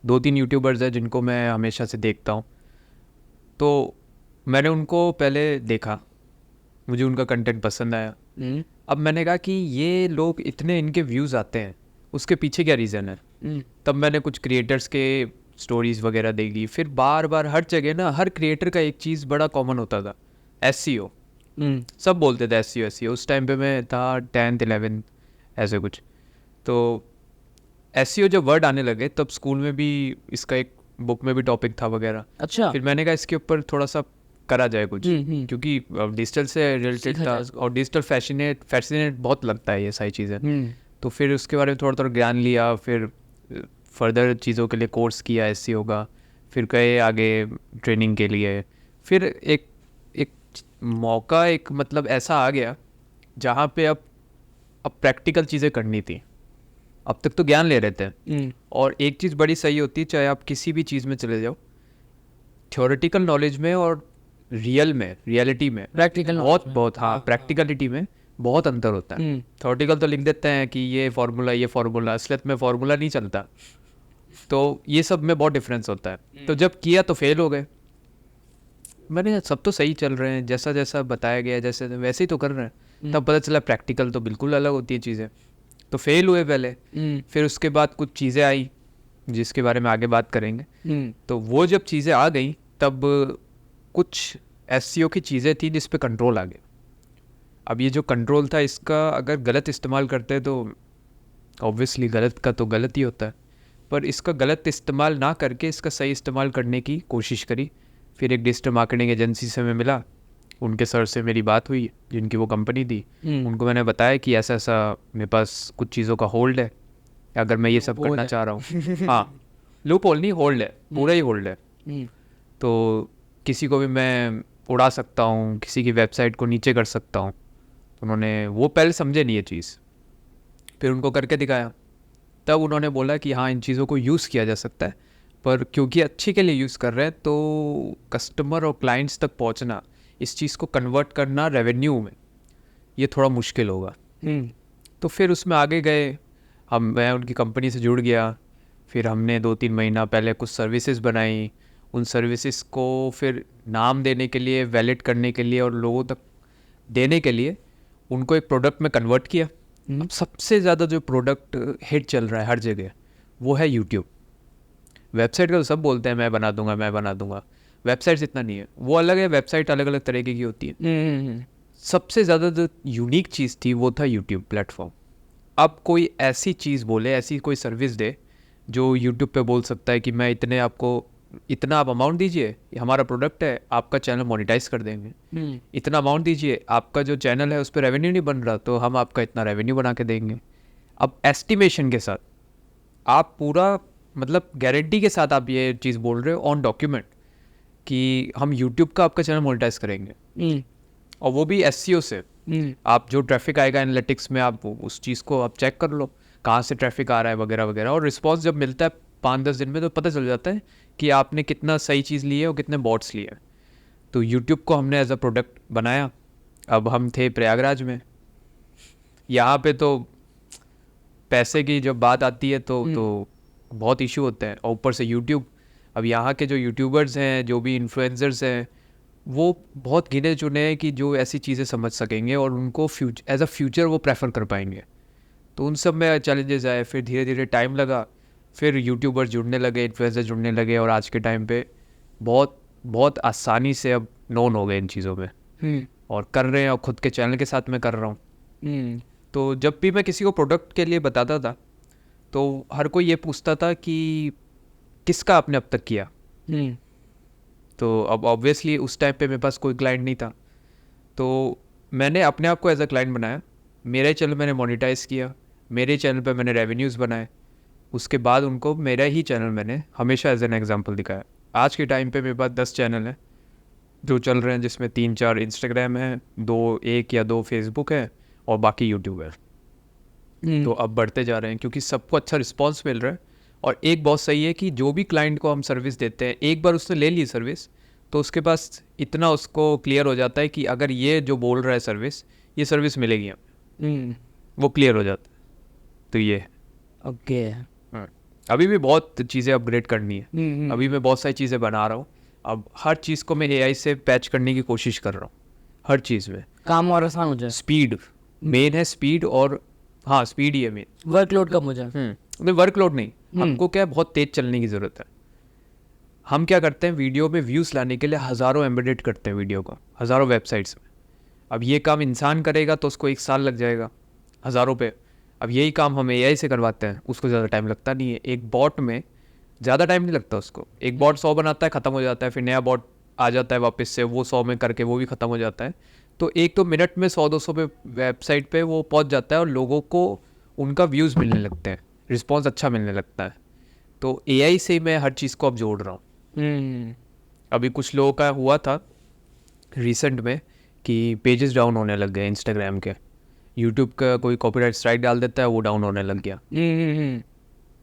2-3 यूट्यूबर्स हैं जिनको मैं हमेशा से देखता हूँ, तो मैंने उनको पहले देखा, मुझे उनका कंटेंट पसंद आया। अब मैंने कहा कि ये लोग इतने इनके व्यूज़ आते हैं, उसके पीछे क्या रीज़न है। तब मैंने कुछ क्रिएटर्स के स्टोरीज़ वगैरह देखी, फिर बार बार हर जगह ना हर क्रिएटर का एक चीज़ बड़ा कॉमन होता था, एसईओ। सब बोलते थे एसईओ एसईओ। उस टाइम पे मैं था 10th 11th ऐसे कुछ। तो एसईओ जब वर्ड आने लगे तब स्कूल में भी इसका एक बुक में भी टॉपिक था वगैरह। अच्छा। फिर मैंने कहा इसके ऊपर थोड़ा सा करा जाए कुछ, क्योंकि डिजिटल से रिलेटेड था और डिजिटल फैसिनेट बहुत लगता है ये सारी चीज़ें। तो फिर उसके बारे में थोड़ा थोड़ा ज्ञान लिया, फिर फर्दर चीज़ों के लिए कोर्स किया एसईओ का, फिर गए आगे ट्रेनिंग के लिए। फिर एक मौका, एक मतलब ऐसा आ गया जहाँ पे अब प्रैक्टिकल चीज़ें करनी थी। अब तक तो ज्ञान ले रहे थे। और एक चीज़ बड़ी सही होती है, चाहे आप किसी भी चीज़ में चले जाओ, थ्योरेटिकल नॉलेज में और रियलिटी में प्रैक्टिकल बहुत हाँ, प्रैक्टिकलिटी में बहुत अंतर होता है। थ्योरेटिकल तो लिख देते हैं कि ये फार्मूला, असलियत में फार्मूला नहीं चलता। तो ये सब में बहुत डिफरेंस होता है। तो जब किया तो फेल हो गए। मैंने सब तो सही चल रहे हैं, जैसा जैसा बताया गया जैसे वैसे ही तो कर रहे हैं। तब पता चला प्रैक्टिकल तो बिल्कुल अलग होती है चीज़ें। तो फेल हुए पहले, फिर उसके बाद कुछ चीज़ें आई जिसके बारे में आगे बात करेंगे। तो वो जब चीज़ें आ गई तब कुछ एसईओ की चीज़ें थी जिस पे कंट्रोल आ गया। अब ये जो कंट्रोल था, इसका अगर गलत इस्तेमाल करते तो ऑब्वियसली गलत का तो गलत ही होता है, पर इसका गलत इस्तेमाल ना करके इसका सही इस्तेमाल करने की कोशिश करी। फिर एक डिजिटल मार्केटिंग एजेंसी से मैं मिला, उनके सर से मेरी बात हुई जिनकी वो कंपनी थी। उनको मैंने बताया कि ऐसा ऐसा मेरे पास कुछ चीज़ों का होल्ड है, अगर मैं ये सब करना चाह रहा हूँ। हाँ, लूप होल्ड नहीं, होल्ड है, पूरा ही होल्ड है। तो किसी को भी मैं उड़ा सकता हूँ, किसी की वेबसाइट को नीचे कर सकता हूँ। उन्होंने वो पहले समझे नहीं ये चीज़, फिर उनको करके दिखाया। तब उन्होंने बोला कि हाँ, इन चीज़ों को यूज़ किया जा सकता है, पर क्योंकि अच्छे के लिए यूज़ कर रहे हैं तो कस्टमर और क्लाइंट्स तक पहुँचना, इस चीज़ को कन्वर्ट करना रेवेन्यू में, ये थोड़ा मुश्किल होगा। तो फिर उसमें आगे गए मैं उनकी कंपनी से जुड़ गया। फिर हमने 2-3 महीना पहले कुछ सर्विसेज बनाई। उन सर्विसेज को फिर नाम देने के लिए, वैलिड करने के लिए और लोगों तक देने के लिए उनको एक प्रोडक्ट में कन्वर्ट किया। अब सबसे ज़्यादा जो प्रोडक्ट हिट चल रहा है हर जगह वो है यूट्यूब। वेबसाइट का तो सब बोलते हैं मैं बना दूंगा। वेबसाइट्स इतना नहीं है, वो अलग है, वेबसाइट अलग अलग तरीके की होती है। सबसे ज़्यादा जो यूनिक चीज़ थी वो था यूट्यूब प्लेटफॉर्म। अब कोई ऐसी चीज़ बोले, ऐसी कोई सर्विस दे जो यूट्यूब पे बोल सकता है कि मैं इतना आप अमाउंट दीजिए, हमारा प्रोडक्ट है, आपका चैनल मोनेटाइज कर देंगे। इतना अमाउंट दीजिए, आपका जो चैनल है उस पर रेवेन्यू नहीं बन रहा तो हम आपका इतना रेवेन्यू बना के देंगे। अब एस्टिमेशन के साथ आप पूरा, मतलब गारंटी के साथ आप ये चीज़ बोल रहे हो ऑन डॉक्यूमेंट कि हम यूट्यूब का आपका चैनल मोनेटाइज करेंगे, और वो भी एसईओ से। आप जो ट्रैफिक आएगा एनालिटिक्स में, आप उस चीज़ को आप चेक कर लो कहाँ से ट्रैफिक आ रहा है वगैरह वगैरह, और रिस्पॉन्स जब मिलता है 5-10 दिन में तो पता चल जाता है कि आपने कितना सही चीज़ ली है और कितने बॉट्स लिए हैं। तो यूट्यूब को हमने एज अ प्रोडक्ट बनाया। अब हम थे प्रयागराज में, यहाँ पे तो पैसे की जब बात आती है तो बहुत इशू होते हैं, और ऊपर से यूट्यूब। अब यहाँ के जो यूट्यूबर्स हैं, जो भी इन्फ्लुएंसर्स हैं, वो बहुत गिने चुने हैं कि जो ऐसी चीज़ें समझ सकेंगे और उनको एज अ फ्यूचर वो प्रेफर कर पाएंगे। तो उन सब में चैलेंजेस आए, फिर धीरे धीरे टाइम लगा, फिर यूट्यूबर जुड़ने लगे, इन्फ्लुएंसर जुड़ने लगे, और आज के टाइम पे बहुत बहुत आसानी से अब नोन हो गए इन चीज़ों में और कर रहे हैं, और ख़ुद के चैनल के साथ मैं कर रहा हूँ। तो जब भी मैं किसी को प्रोडक्ट के लिए बताता था तो हर कोई ये पूछता था कि किसका आपने अब तक किया। तो अब ऑब्वियसली उस टाइम पे मेरे पास कोई क्लाइंट नहीं था, तो मैंने अपने आप को एज अ क्लाइंट बनाया। मेरे चैनल मैंने मोनेटाइज किया, मेरे चैनल पे मैंने रेवेन्यूज़ बनाए, उसके बाद उनको मेरा ही चैनल मैंने हमेशा एज एन एग्जांपल दिखाया। आज के टाइम पे मेरे पास 10 चैनल हैं जो चल रहे हैं, जिसमें 3-4 इंस्टाग्राम है, 1 या 2 फेसबुक है, और बाकी यूट्यूब है। तो अब बढ़ते जा रहे हैं क्योंकि सबको अच्छा रिस्पॉन्स मिल रहा है। और एक बहुत सही है कि जो भी क्लाइंट को हम सर्विस देते हैं, एक बार उसने ले ली सर्विस तो उसके पास इतना उसको क्लियर हो जाता है कि अगर ये जो बोल रहा है सर्विस, ये सर्विस मिलेगी हमें, वो क्लियर हो जाता है। तो ये ओके। अभी भी बहुत चीज़ें अपग्रेड करनी है। अभी मैं बहुत सारी चीज़ें बना रहा हूँ। अब हर चीज़ को मैं एआई से पैच करने की कोशिश कर रहा हूँ, हर चीज़ में काम और आसान हो जाए। स्पीड मेन है, स्पीड, और हाँ, स्पीड ही है मेन। वर्कलोड कम हो जाए। नहीं, वर्कलोड नहीं, हमको क्या है, बहुत तेज चलने की ज़रूरत है। हम क्या करते हैं, वीडियो में व्यूज़ लाने के लिए हज़ारों एम्बेडेड करते हैं वीडियो को, हज़ारों वेबसाइट्स में। अब ये काम इंसान करेगा तो उसको 1 साल लग जाएगा, हज़ारों पे। अब यही काम हम एआई से करवाते हैं, उसको ज़्यादा टाइम लगता नहीं है। एक बॉट में ज़्यादा टाइम नहीं लगता उसको। एक बॉट 100 बनाता है, ख़त्म हो जाता है, फिर नया बॉट आ जाता है वापस से, वो 100 में करके वो भी ख़त्म हो जाता है। तो एक तो मिनट में 100-200 पे वेबसाइट पे वो पहुंच जाता है, और लोगों को उनका व्यूज़ मिलने लगते हैं, रिस्पॉन्स अच्छा मिलने लगता है। तो एआई से मैं हर चीज़ को अब जोड़ रहा हूँ। अभी कुछ लोगों का हुआ था रिसेंट में कि पेजेस डाउन होने लग गए इंस्टाग्राम के, यूट्यूब का कोई कॉपीराइट स्ट्राइक डाल देता है, वो डाउन होने लग गया।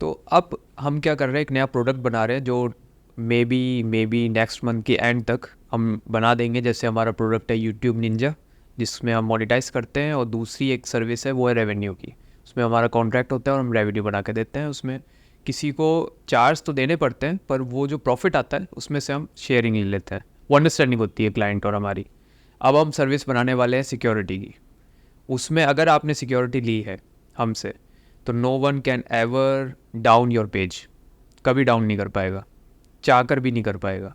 तो अब हम क्या कर रहे हैं, एक नया प्रोडक्ट बना रहे हैं जो मे बी नेक्स्ट मंथ के एंड तक हम बना देंगे। जैसे हमारा प्रोडक्ट है यूट्यूब निंजा, जिसमें हम मोनेटाइज करते हैं, और दूसरी एक सर्विस है वो है रेवेन्यू की। उसमें हमारा कॉन्ट्रैक्ट होता है और हम रेवेन्यू बना के देते हैं। उसमें किसी को चार्ज तो देने पड़ते हैं, पर वो जो प्रॉफिट आता है उसमें से हम शेयरिंग ले लेते हैं। वो अंडरस्टैंडिंग होती है क्लाइंट और हमारी। अब हम सर्विस बनाने वाले हैं सिक्योरिटी की। उसमें अगर आपने सिक्योरिटी ली है हमसे, तो no one can ever down your page, कभी डाउन नहीं कर पाएगा, चाह कर भी नहीं कर पाएगा।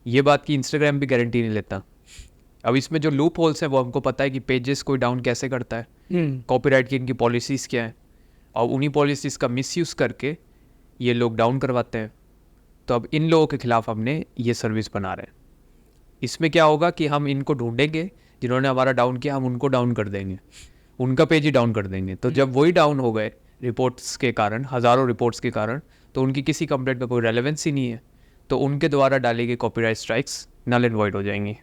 ये बात की इंस्टाग्राम भी गारंटी नहीं लेता। अब इसमें जो लूप होल्स हैं वो हमको पता है कि पेजेस कोई डाउन कैसे करता है, कॉपीराइट की इनकी पॉलिसीज़ क्या है, और उन्हीं पॉलिसीज़ का मिसयूज़ करके ये लोग डाउन करवाते हैं। तो अब इन लोगों के ख़िलाफ़ हमने ये सर्विस बना रहे हैं। इसमें क्या होगा कि हम इनको ढूंढेंगे जिन्होंने हमारा डाउन किया, हम उनको डाउन कर देंगे, उनका पेज ही डाउन कर देंगे। तो जब वही डाउन हो गए रिपोर्ट्स के कारण, हज़ारों रिपोर्ट्स के कारण, तो उनकी किसी कंप्लेंट का कोई रेलेवेंस ही नहीं है, तो उनके द्वारा डाली गई copyright strikes null and void हो जाएंगी।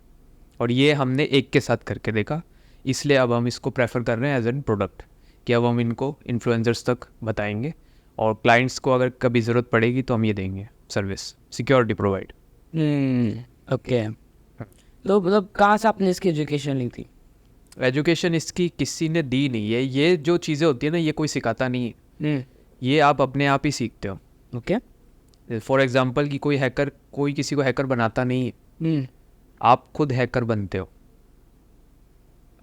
और ये हमने एक के साथ करके देखा, इसलिए अब हम इसको प्रेफर कर रहे हैं एज एन प्रोडक्ट, कि अब हम इनको इन्फ्लुएंसर्स तक बताएंगे, और क्लाइंट्स को अगर कभी ज़रूरत पड़ेगी तो हम ये देंगे सर्विस, सिक्योरिटी प्रोवाइड। ओके, तो मतलब कहाँ से आपने इसकी एजुकेशन ली थी? एजुकेशन इसकी किसी ने दी नहीं है। ये जो चीज़ें होती है ना, ये कोई सिखाता नहीं है, ये आप अपने आप ही सीखते हो। ओके, फॉर एग्जांपल कि कोई किसी को हैकर बनाता नहीं है, आप खुद हैकर बनते हो,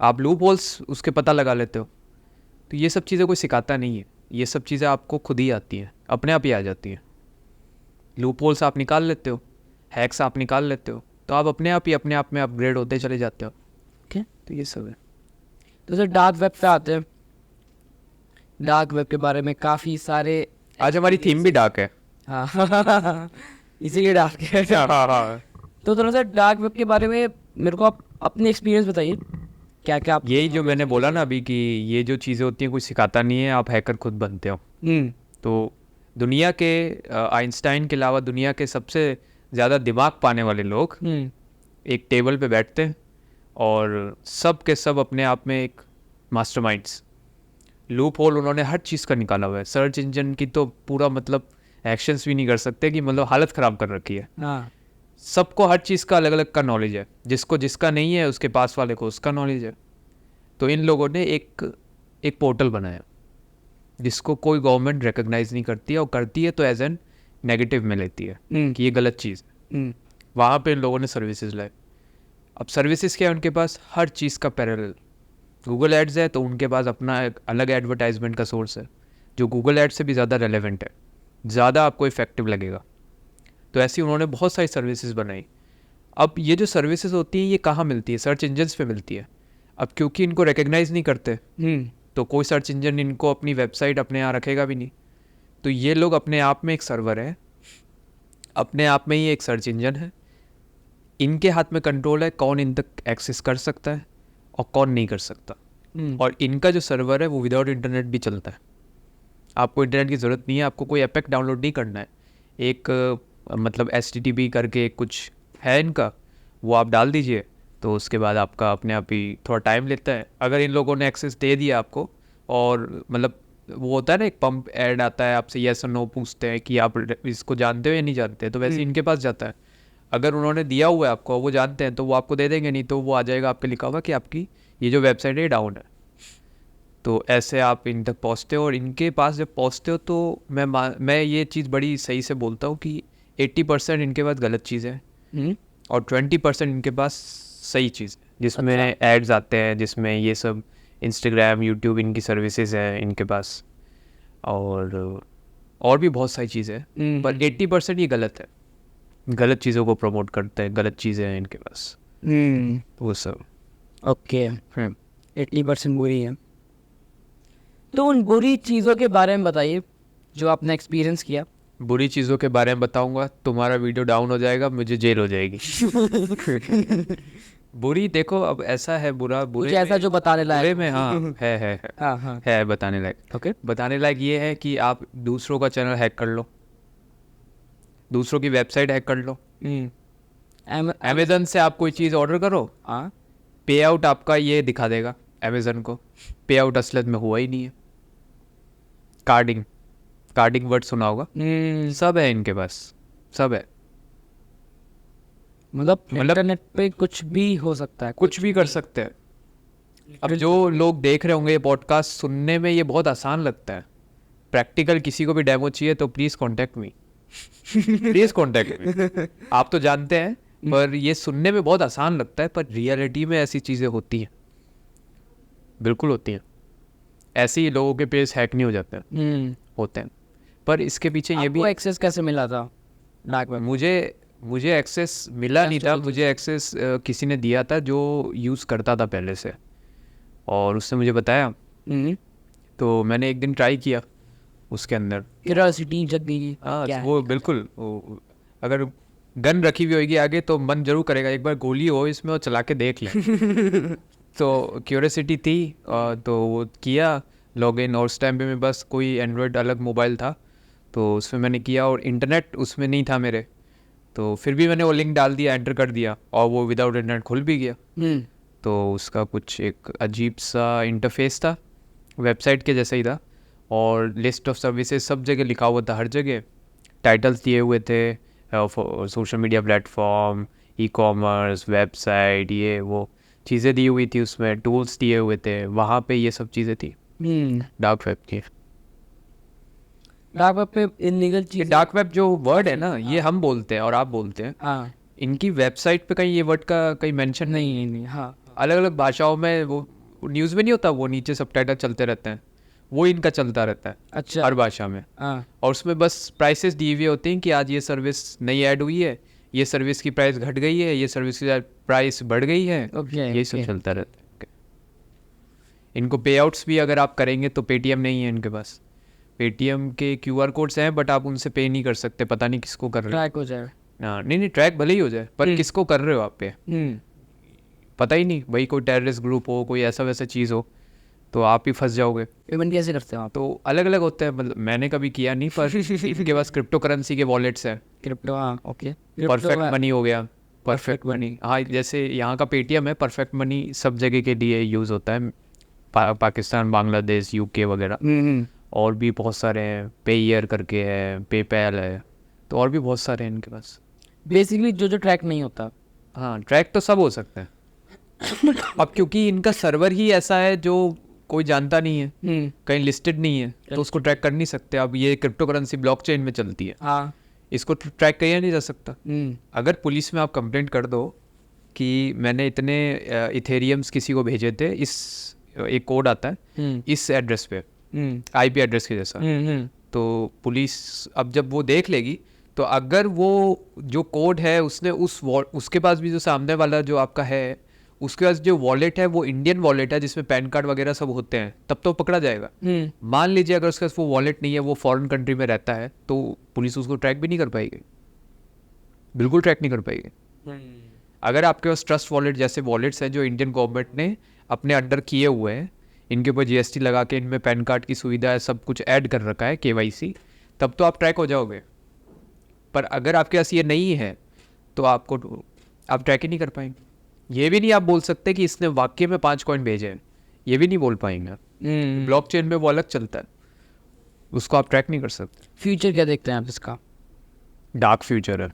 आप लूप होल्स उसके पता लगा लेते हो। तो ये सब चीज़ें कोई सिखाता नहीं है, ये सब चीज़ें आपको खुद ही आती हैं, अपने आप ही आ जाती हैं। लूप होल्स आप निकाल लेते हो, हैक्स आप निकाल लेते हो, तो आप अपने आप में अपग्रेड होते चले जाते हो। ओके, तो ये सब है। तो सर डार्क वेब पे आते हैं। डार्क वेब के बारे में काफ़ी सारे, आज हमारी थीम भी डार्क है। हाँ इसीलिए डार्क है। तो थोड़ा सा डार्क वेब के बारे में मेरे को आप अपने एक्सपीरियंस बताइए, क्या क्या आप। यही जो मैंने बोला ना अभी, कि ये जो चीज़ें होती हैं कोई सिखाता नहीं है, आप हैकर खुद बनते हो। तो दुनिया के आइंस्टाइन के अलावा दुनिया के सबसे ज़्यादा दिमाग पाने वाले लोग एक टेबल पे बैठते हैं, और सब के सब अपने आप में एक मास्टरमाइंड्स। लूप होल उन्होंने हर चीज़ का निकाला हुआ है। सर्च इंजन की तो पूरा मतलब एक्शंस भी नहीं कर सकते, कि मतलब हालत ख़राब कर रखी है। हाँ, सबको हर चीज़ का अलग अलग का नॉलेज है, जिसको जिसका नहीं है उसके पास वाले को उसका नॉलेज है। तो इन लोगों ने एक पोर्टल बनाया जिसको कोई गवर्नमेंट रिकॉग्नाइज नहीं करती है, और करती है तो एज एन नेगेटिव में लेती है कि ये गलत चीज़ है। वहाँ पे इन लोगों ने सर्विसेज लाए। अब सर्विसेज क्या है उनके पास? हर चीज़ का पैरेलल। गूगल एड्स है तो उनके पास अपना एक अलग एडवर्टाइजमेंट का सोर्स है, जो गूगल एड्स से भी ज़्यादा रेलेवेंट है, ज़्यादा आपको इफेक्टिव लगेगा। तो ऐसी उन्होंने बहुत सारी सर्विसेज बनाई। अब ये जो सर्विसेज होती हैं ये कहाँ मिलती है? सर्च इंजन्स पे मिलती है। अब क्योंकि इनको रिकग्नाइज नहीं करते, तो कोई सर्च इंजन इनको अपनी वेबसाइट अपने यहाँ रखेगा भी नहीं। तो ये लोग अपने आप में एक सर्वर है, अपने आप में ही एक सर्च इंजन है। इनके हाथ में कंट्रोल है कौन इन तक एक्सेस कर सकता है और कौन नहीं कर सकता। और इनका जो सर्वर है वो विदाउट इंटरनेट भी चलता है। आपको इंटरनेट की ज़रूरत नहीं है, आपको कोई एपेक डाउनलोड नहीं करना है। एक मतलब HTTP करके कुछ है इनका, वो आप डाल दीजिए, तो उसके बाद आपका अपने आप ही थोड़ा टाइम लेता है। अगर इन लोगों ने एक्सेस दे दिया आपको, और मतलब वो होता है ना, एक पंप ऐड आता है, आपसे येस और नो पूछते हैं कि आप इसको जानते हो या नहीं जानते, तो वैसे इनके पास जाता है। अगर उन्होंने दिया हुआ है आपको, वो जानते हैं, तो वो आपको दे देंगे, नहीं तो वो आ जाएगा आपके लिखा हुआ कि आपकी ये जो वेबसाइट है डाउन है। तो ऐसे आप इन तक पहुँचते हो, और इनके पास जब पहुँचते हो तो मैं ये चीज़ बड़ी सही से बोलता हूँ कि 80% इनके पास गलत चीज़ है और 20% इनके पास सही चीज़ है, जिसमें एड्स आते हैं, जिसमें ये सब इंस्टाग्राम, यूट्यूब, इनकी सर्विसेज हैं इनके पास, और भी बहुत सारी चीज़ें हैं। पर 80% ये गलत है, गलत चीज़ों को प्रमोट करते हैं, गलत चीज़ें हैं इनके पास, वो सब। ओके, 80% बुरी है। तो उन बुरी चीज़ों के बारे में बताइए जो आपने एक्सपीरियंस किया। बुरी चीज़ों के बारे में बताऊंगा, तुम्हारा वीडियो डाउन हो जाएगा, मुझे जेल हो जाएगी। बुरी देखो, अब ऐसा है बुरा, बुरे ऐसा जो बताने लायक बुरे में हाँ है बताने लायक। ओके, बताने लायक ये है कि आप दूसरों का चैनल हैक कर लो, दूसरों की वेबसाइट हैक कर लो। अमेजन से आप कोई चीज़ ऑर्डर करो, पे आउट आपका ये दिखा देगा, अमेजन को, पे आउट असलियत में हुआ ही नहीं है। कार्डिंग वर्ड सुना होगा, सब है इनके पास, सब है। मतलब इंटरनेट पे कुछ भी हो सकता है, कुछ भी कर सकते हैं। अब जो लोग देख रहे होंगे ये पॉडकास्ट, सुनने में ये बहुत आसान लगता है, प्रैक्टिकल किसी को भी डेमो चाहिए तो please contact me, please contact me. आप तो जानते हैं, पर ये सुनने में बहुत आसान लगता है, पर रियलिटी में ऐसी चीज़ें होती हैं, बिल्कुल होती हैं। ऐसे ही लोगों के पेज हैक नहीं हो जाते हैं, होते हैं। पर इसके पीछे ये भी, एक्सेस कैसे मिला था डार्क वेब? मुझे एक्सेस मिला नहीं था, मुझे एक्सेस किसी ने दिया था जो यूज़ करता था पहले से, और उसने मुझे बताया। तो मैंने एक दिन ट्राई किया उसके अंदर, क्यूरियोसिटी जग गई। हाँ वो बिल्कुल, अगर गन रखी हुई होगी आगे तो मन जरूर करेगा एक बार गोली हो इसमें और चला के देख लें। तो क्यूरियोसिटी थी, तो वो किया लॉगिन, और उस टाइम पे मैं बस कोई एंड्रॉयड अलग मोबाइल था तो उसमें मैंने किया, और इंटरनेट उसमें नहीं था मेरे, तो फिर भी मैंने वो लिंक डाल दिया, एंटर कर दिया, और वो विदाउट इंटरनेट खुल भी गया। तो उसका कुछ एक अजीब सा इंटरफेस था, वेबसाइट के जैसा ही था, और लिस्ट ऑफ सर्विसेज सब जगह लिखा हुआ था, हर जगह टाइटल्स दिए हुए थे, social media platform, e commerce, website, ये वो चीज़ें दी हुई थी उसमें, टूल्स दिए हुए थे, वहाँ पे ये सब चीज़ें थी डार्क वेब की। डार्क वेब पे इलीगल चीज, डार्क वेब जो वर्ड है ना, ये हम बोलते हैं और आप बोलते हैं, हाँ, इनकी वेबसाइट पे कहीं ये वर्ड का कहीं मेंशन नहीं, हाँ, अलग अलग भाषाओं में, वो न्यूज़ में नहीं होता, वो नीचे सबटाइटल चलते रहते हैं, वो इनका चलता रहता है अच्छा, हर भाषा में, हाँ, और उसमें बस प्राइसेस दिए हुए होते हैं कि आज ये सर्विस नई ऐड हुई है, ये सर्विस की प्राइस घट गई है, ये सर्विस की प्राइस बढ़ गई है, ये सब चलता रहता है। इनको पे आउट्स भी अगर आप करेंगे तो पेटीएम नहीं है इनके पास, पेटीएम के QR कोड्स हैं, बट आप उनसे पे नहीं कर सकते, पता नहीं किसको कर रहे हो। ट्रैक हो जाए। हाँ, नहीं ट्रैक भले ही हो जाए, पर किसको कर रहे हो आप पे, पता ही नहीं, भाई कोई टेररिस्ट ग्रुप हो, कोई ऐसा वैसा चीज़ हो, तो आप ही फंस जाओगे। पेमेंट कैसे करते हो आप? तो अलग अलग होते हैं, मतलब मैंने कभी किया नहीं, पर इनके पास क्रिप्टो करेंसी के वॉलेट्स हैं, क्रिप्टो, हाँ, ओके, परफेक्ट मनी हो गया, परफेक्ट मनी, हाँ, जैसे यहाँ का पेटीएम है, परफेक्ट मनी सब जगह के लिए यूज़ होता है, पाकिस्तान, बांग्लादेश, UK वगैरह, और भी बहुत सारे हैं, पेयर करके है, पेपैल है, तो और भी बहुत सारे हैं इनके पास। बेसिकली जो ट्रैक नहीं होता। हाँ, ट्रैक तो सब हो सकते हैं। अब क्योंकि इनका सर्वर ही ऐसा है जो कोई जानता नहीं है, कहीं लिस्टेड नहीं है, तो उसको ट्रैक कर नहीं सकते। अब ये क्रिप्टो करेंसी ब्लॉकचेन में चलती है, हाँ, इसको ट्रैक किया नहीं जा सकता। अगर पुलिस में आप कंप्लेंट कर दो कि मैंने इतने इथेरियम्स किसी को भेजे थे, इस एक कोड आता है इस एड्रेस पे, IP एड्रेस के जैसा, तो पुलिस अब जब वो देख लेगी, तो अगर वो जो कोड है उसने उसके पास भी जो सामने वाला जो आपका है, उसके पास जो वॉलेट है वो इंडियन वॉलेट है जिसमें पैन कार्ड वगैरह सब होते हैं, तब तो पकड़ा जाएगा। मान लीजिए अगर उसके पास वो वॉलेट नहीं है, वो फॉरेन कंट्री में रहता है, तो पुलिस उसको ट्रैक भी नहीं कर पाएगी, बिल्कुल ट्रैक नहीं कर पाएगी। अगर आपके पास ट्रस्ट वॉलेट जैसे वॉलेट्स हैं जो इंडियन गवर्नमेंट ने अपने अंडर किए हुए हैं, इनके ऊपर GST लगा के इनमें पैन कार्ड की सुविधा है, सब कुछ ऐड कर रखा है, KYC, तब तो आप ट्रैक हो जाओगे। पर अगर आपके पास ये नहीं है तो आप ट्रैक ही नहीं कर पाएंगे। ये भी नहीं आप बोल सकते कि इसने वाकई में 5 कॉइन भेजे हैं, ये भी नहीं बोल पाएंगे। ब्लॉकचेन में वो अलग चलता है, उसको आप ट्रैक नहीं कर सकते। फ्यूचर क्या देखते हैं आप इसका? डार्क फ्यूचर है।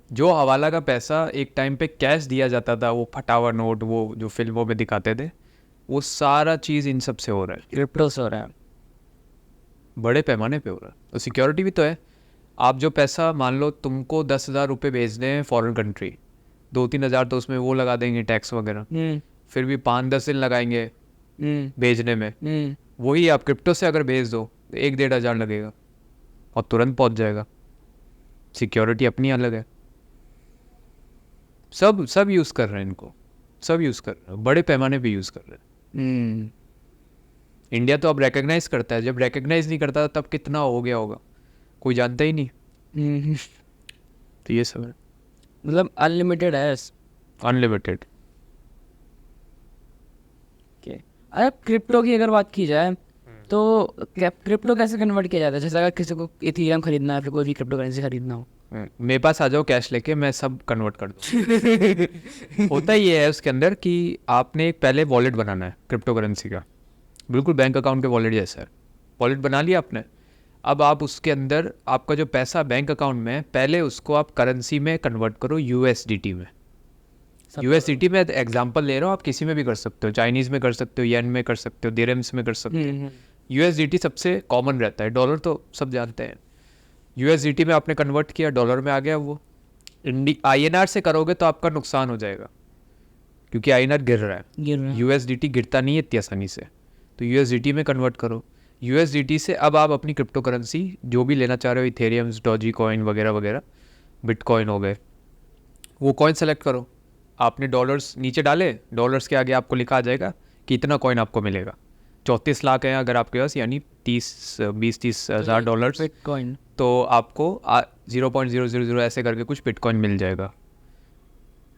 जो हवाला का पैसा एक टाइम पे कैश दिया जाता था, वो फटा हुआ नोट, वो जो फिल्मों में दिखाते थे, वो सारा चीज़ इन सब से हो रहा है, क्रिप्टो से हो रहा है, बड़े पैमाने पे हो रहा है। तो सिक्योरिटी भी तो है। आप जो पैसा, मान लो तुमको 10,000 रुपये भेजने हैं फॉरेन कंट्री, 2-3 हज़ार तो उसमें वो लगा देंगे टैक्स वगैरह, फिर भी 5-10 दिन लगाएंगे भेजने में। वही आप क्रिप्टो से अगर भेज दो तो 1-1.5 हज़ार लगेगा और तुरंत पहुंच जाएगा। सिक्योरिटी अपनी अलग है। सब यूज़ कर रहे हैं इनको, सब यूज़ कर रहे हैं, बड़े पैमाने पे यूज़ कर रहे हैं। इंडिया तो अब रिकग्नाइज करता है, जब रिकग्नाइज नहीं करता तब कितना हो गया होगा, कोई जानता ही नहीं। तो ये सब है, मतलब अनलिमिटेड है, अनलिमिटेड। अरे क्रिप्टो की अगर बात की जाए तो क्रिप्टो कैसे कन्वर्ट किया जाता है? जैसे अगर किसी को इथीरियम खरीदना है, फिर कोई भी क्रिप्टो करेंसी खरीदना हो, मेरे पास आ जाओ कैश लेके, मैं सब कन्वर्ट कर दूँ। होता ये है उसके अंदर कि आपने एक पहले वॉलेट बनाना है क्रिप्टो करेंसी का, बिल्कुल बैंक अकाउंट के वॉलेट जैसा है। वॉलेट बना लिया आपने, अब आप उसके अंदर आपका जो पैसा बैंक अकाउंट में है, पहले उसको आप करेंसी में कन्वर्ट करो USDT में। USDT में एग्जांपल ले रहा हूँ, आप किसी में भी कर सकते हो, चाइनीज़ में कर सकते हो, येन में कर सकते हो, दिरहम्स में कर सकते हो। USDT सबसे कॉमन रहता है, डॉलर तो सब जानते हैं। USDT में आपने कन्वर्ट किया, डॉलर में आ गया वो। INR से करोगे तो आपका नुकसान हो जाएगा, क्योंकि INR गिर रहा है। USDT गिरता नहीं है इतनी आसानी से, तो USDT में कन्वर्ट करो। USDT से अब आप अपनी क्रिप्टो करेंसी जो भी लेना चाह रहे हो, इथेरियम्स, डॉजी कॉइन वगैरह वगैरह, बिटकॉइन हो गए, वो कॉइन सेलेक्ट करो। आपने डॉलर्स नीचे डाले, डॉलर्स के आगे आपको लिखा आ जाएगा कि इतना कॉइन आपको मिलेगा। 34 लाख है अगर आपके पास, यानी 20-30 हज़ार डॉलर्स, बिटकॉइन, तो आपको 0.000 ऐसे करके कुछ बिटकॉइन मिल जाएगा।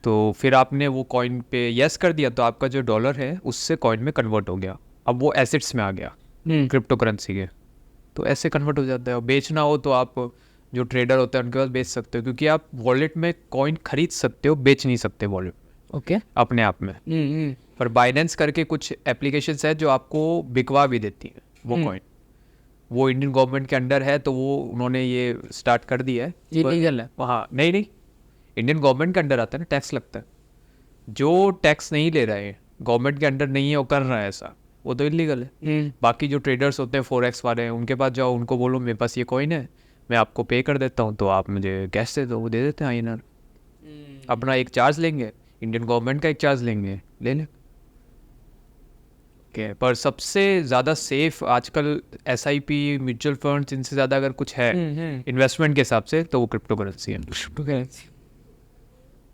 तो फिर आपने वो कॉइन पे यस कर दिया, तो आपका जो डॉलर है उससे कॉइन में कन्वर्ट हो गया। अब वो एसेट्स में आ गया क्रिप्टो करेंसी के, तो ऐसे कन्वर्ट हो जाता है। और बेचना हो तो आप जो ट्रेडर होते हैं उनके पास बेच सकते हो, क्योंकि आप वॉलेट में कॉइन खरीद सकते हो, बेच नहीं सकते वॉलेट ओके अपने आप में। पर बाइनेंस करके कुछ एप्लीकेशंस है जो आपको बिकवा भी देती है वो कॉइन। वो इंडियन गवर्नमेंट के अंडर है, तो वो उन्होंने ये स्टार्ट कर दिया है। ये लीगल है? हाँ, नहीं, इंडियन गवर्नमेंट के अंडर आता है ना, टैक्स लगता है। जो टैक्स नहीं ले रहा है, गवर्नमेंट के अंडर नहीं है, वो कर रहा है ऐसा, वो तो इलीगल है। बाकी जो ट्रेडर्स होते हैं, फॉरेक्स वाले हैं, उनके पास जाओ, उनको बोलो मेरे पास ये कॉइन है, मैं आपको पे कर देता हूँ, तो आप मुझे कैश दे दो, वो दे देते हैं INR। अपना एक चार्ज लेंगे, इंडियन गवर्नमेंट का एक चार्ज लेंगे, ले लें। ओके, पर सबसे ज़्यादा सेफ आजकल SIP, म्यूचुअल फंड्स, इनसे ज़्यादा अगर कुछ है इन्वेस्टमेंट के हिसाब से, तो वो क्रिप्टो करेंसी है।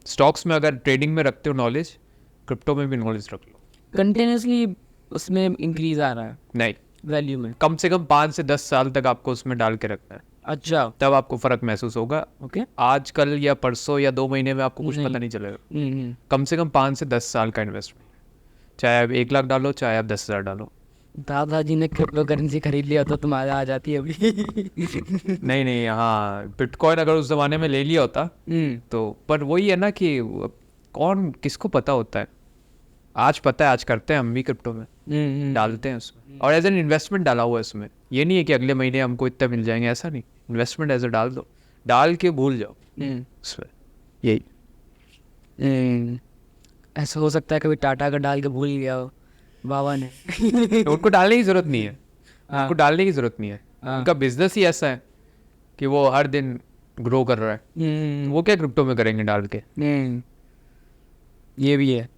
स्टॉक्स में अगर ट्रेडिंग में रखते हो नॉलेज, क्रिप्टो में भी नॉलेज रख लो। कंटिन्यूसली उसमें इंक्रीज आ रहा है नहीं, वैल्यू में? कम से कम 5 से 10 साल तक आपको उसमें डाल के रखना है। अच्छा, तब आपको फ़र्क महसूस होगा। ओके। आजकल या परसों या 2 महीने में आपको कुछ पता नहीं चलेगा। कम से कम 5 से 10 साल का इन्वेस्टमेंट, चाहे आप 1 लाख डालो, चाहे आप 10,000 डालो। दादाजी ने क्रिप्टो करेंसी खरीद लिया तो तुम्हारे आ जाती है अभी। नहीं, हाँ, बिटकॉइन अगर उस ज़माने में ले लिया होता तो, पर वही है ना कि कौन किसको पता होता है। आज पता है, आज करते हैं हम भी क्रिप्टो में, डालते हैं उसमें, और एज एन इन्वेस्टमेंट डाला हुआ है उसमें। ये नहीं है कि अगले महीने हमको इतना मिल जाएंगे, ऐसा नहीं। इन्वेस्टमेंट एज ए डाल दो, डाल के भूल जाओ उसमें, यही। ऐसा हो सकता है कभी टाटा का डाल के भूल ही गया हो बाबा ने। तो उनको डालने की ज़रूरत नहीं है, हाँ। उनको डालने की ज़रूरत नहीं है। हाँ। उनका बिजनेस ही ऐसा है कि वो हर दिन ग्रो कर रहा है, वो क्या क्रिप्टो में करेंगे डाल के। ये भी है।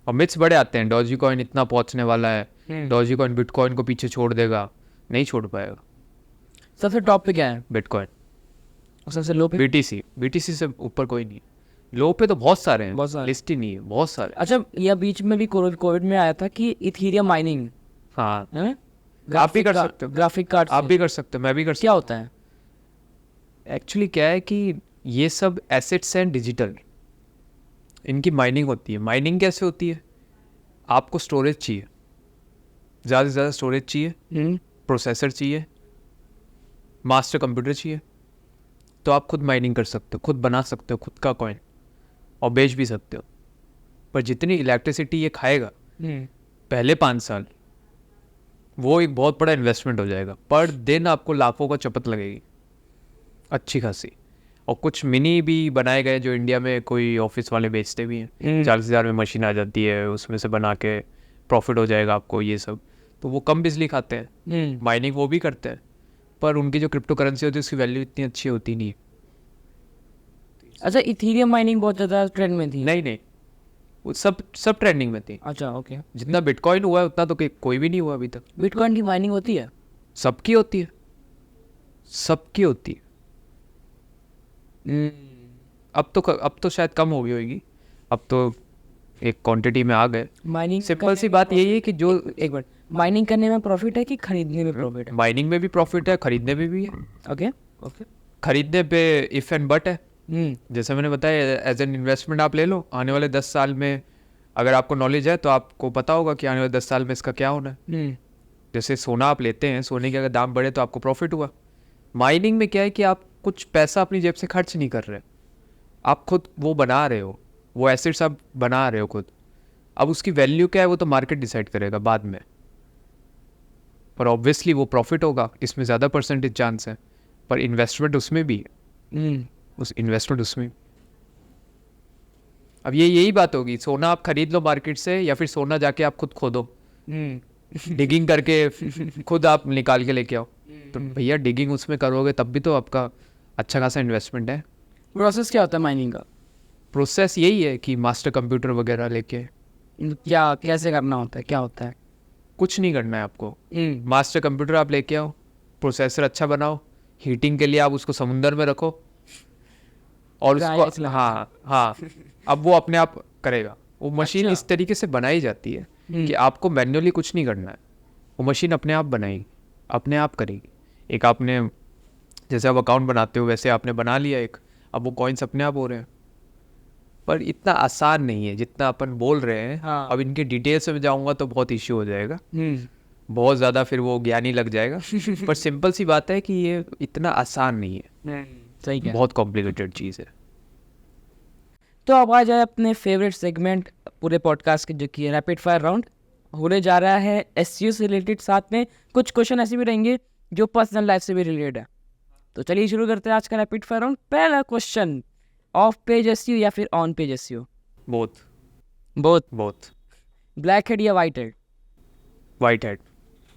और मिथ्स बड़े आते हैं, डॉजी कॉइन इतना पहुंचने वाला है, डॉजी कॉइन बिटकॉइन को पीछे छोड़ देगा, नहीं छोड़ पाएगा। सबसे टॉप पे क्या है? बिटकॉइन। और सबसे लो पे? BTC से ऊपर कोई नहीं है। लो पे तो बहुत सारे हैं, बहुत सारे। लिस्ट ही नहीं है, बहुत सारे। अच्छा, यह बीच में भी कोविड में आया था कि इथीरियम माइनिंग हाँ, है, आप भी कर सकते हो, ग्राफिक कार्ड आप भी कर सकते हो, मैं भी कर सकता क्या होता है? हूँ। एक्चुअली क्या है कि ये सब एसेट्स हैं डिजिटल, इनकी माइनिंग होती है। माइनिंग कैसे होती है? आपको स्टोरेज चाहिए, ज़्यादा से ज़्यादा स्टोरेज चाहिए, प्रोसेसर चाहिए, मास्टर कंप्यूटर चाहिए, तो आप खुद माइनिंग कर सकते हो, खुद बना सकते हो खुद का कॉइन, और बेच भी सकते हो। पर जितनी इलेक्ट्रिसिटी ये खाएगा पहले 5 साल, वो एक बहुत बड़ा इन्वेस्टमेंट हो जाएगा। पर दिन आपको लाखों का चपत लगेगी, अच्छी खासी। और कुछ मिनी भी बनाए गए जो इंडिया में कोई ऑफिस वाले बेचते भी हैं, 40,000 में मशीन आ जाती है, उसमें से बना के प्रॉफिट हो जाएगा आपको, ये सब। तो वो कम बिजली खाते हैं, माइनिंग वो भी करते हैं, पर उनकी जो क्रिप्टो करेंसी होती है उसकी वैल्यू इतनी अच्छी होती नहीं है। अच्छा, इथीरियम माइनिंग बहुत ज़्यादा ट्रेंड में थी? नहीं, वो सब ट्रेंडिंग में थी। अच्छा, ओके। जितना बिटकॉइन हुआ है उतना तो कोई भी नहीं हुआ अभी तक। बिटकॉइन की माइनिंग होती है? सबकी होती है, सबकी होती है। अब तो शायद कम हो गई होगी, अब तो एक क्वांटिटी में आ गए। माइनिंग सिंपल सी बात यही है कि जो एक मिनट, माइनिंग करने में प्रॉफिट है कि खरीदने में प्रॉफिट है? माइनिंग में भी प्रॉफिट है, खरीदने में भी है। Okay okay. खरीदने पे इफ एंड बट है, जैसे मैंने बताया, एज एन इन्वेस्टमेंट आप ले लो। आने वाले 10 साल में अगर आपको नॉलेज है तो आपको पता होगा कि आने वाले 10 साल में इसका क्या होना है। जैसे सोना आप लेते हैं, सोने के अगर दाम बढ़े तो आपको प्रॉफिट हुआ। माइनिंग में क्या है कि आप कुछ पैसा अपनी जेब से खर्च नहीं कर रहे, आप खुद वो बना रहे हो, वो एसेट्स आप बना रहे हो खुद। अब उसकी वैल्यू क्या है वो तो मार्केट डिसाइड करेगा बाद में, पर ऑब्वियसली वो प्रॉफिट होगा, इसमें ज़्यादा परसेंटेज चांस है, पर इन्वेस्टमेंट उसमें भी है, उस इन्वेस्टमेंट उसमें। अब ये यही बात होगी, सोना आप खरीद लो मार्केट से या फिर सोना जाके आप खुद खोदो, डिगिंग करके खुद आप निकाल के लेके आओ। तो भैया डिगिंग उसमें करोगे तब भी तो आपका अच्छा खासा इन्वेस्टमेंट है। प्रोसेस क्या होता है माइनिंग का? प्रोसेस यही है कि मास्टर कंप्यूटर वगैरह लेके, क्या कैसे करना होता है, क्या होता है? कुछ नहीं करना है आपको, मास्टर कंप्यूटर आप लेके आओ, प्रोसेसर अच्छा बनाओ, हीटिंग के लिए आप उसको समुंदर में रखो और उसको, हाँ अब वो अपने आप करेगा। वो मशीन इस तरीके से बनाई जाती है कि आपको मैन्युअली कुछ नहीं करना है, वो मशीन अपने आप बनाएगी, अपने आप करेगी। एक आपने जैसे आप अकाउंट बनाते हो वैसे आपने बना लिया एक, अब वो कॉइन्स अपने आप हो रहे हैं। पर इतना आसान नहीं है जितना अपन बोल रहे हैं। हाँ। अब इनके डिटेल्स में जाऊंगा तो बहुत इश्यू हो जाएगा, बहुत ज़्यादा, फिर वो ज्ञानी लग जाएगा। पर सिंपल सी बात है कि ये इतना आसान नहीं है, सही है। बहुत कॉम्प्लिकेटेड चीज़ है। तो अब आ जाए अपने फेवरेट सेगमेंट पूरे पॉडकास्ट के, जो कि रैपिड फायर राउंड होने जा रहा है एसईओ से रिलेटेड। साथ में कुछ क्वेश्चन ऐसे भी रहेंगे जो पर्सनल लाइफ से भी रिलेटेड है। तो चलिए शुरू करते हैं आज का रैपिड फायर राउंड। पहला क्वेश्चन, ऑफ पेज एसईओ या फिर on page SEO? Both. Both. Black head या वाइट हेड? वाइट हेड,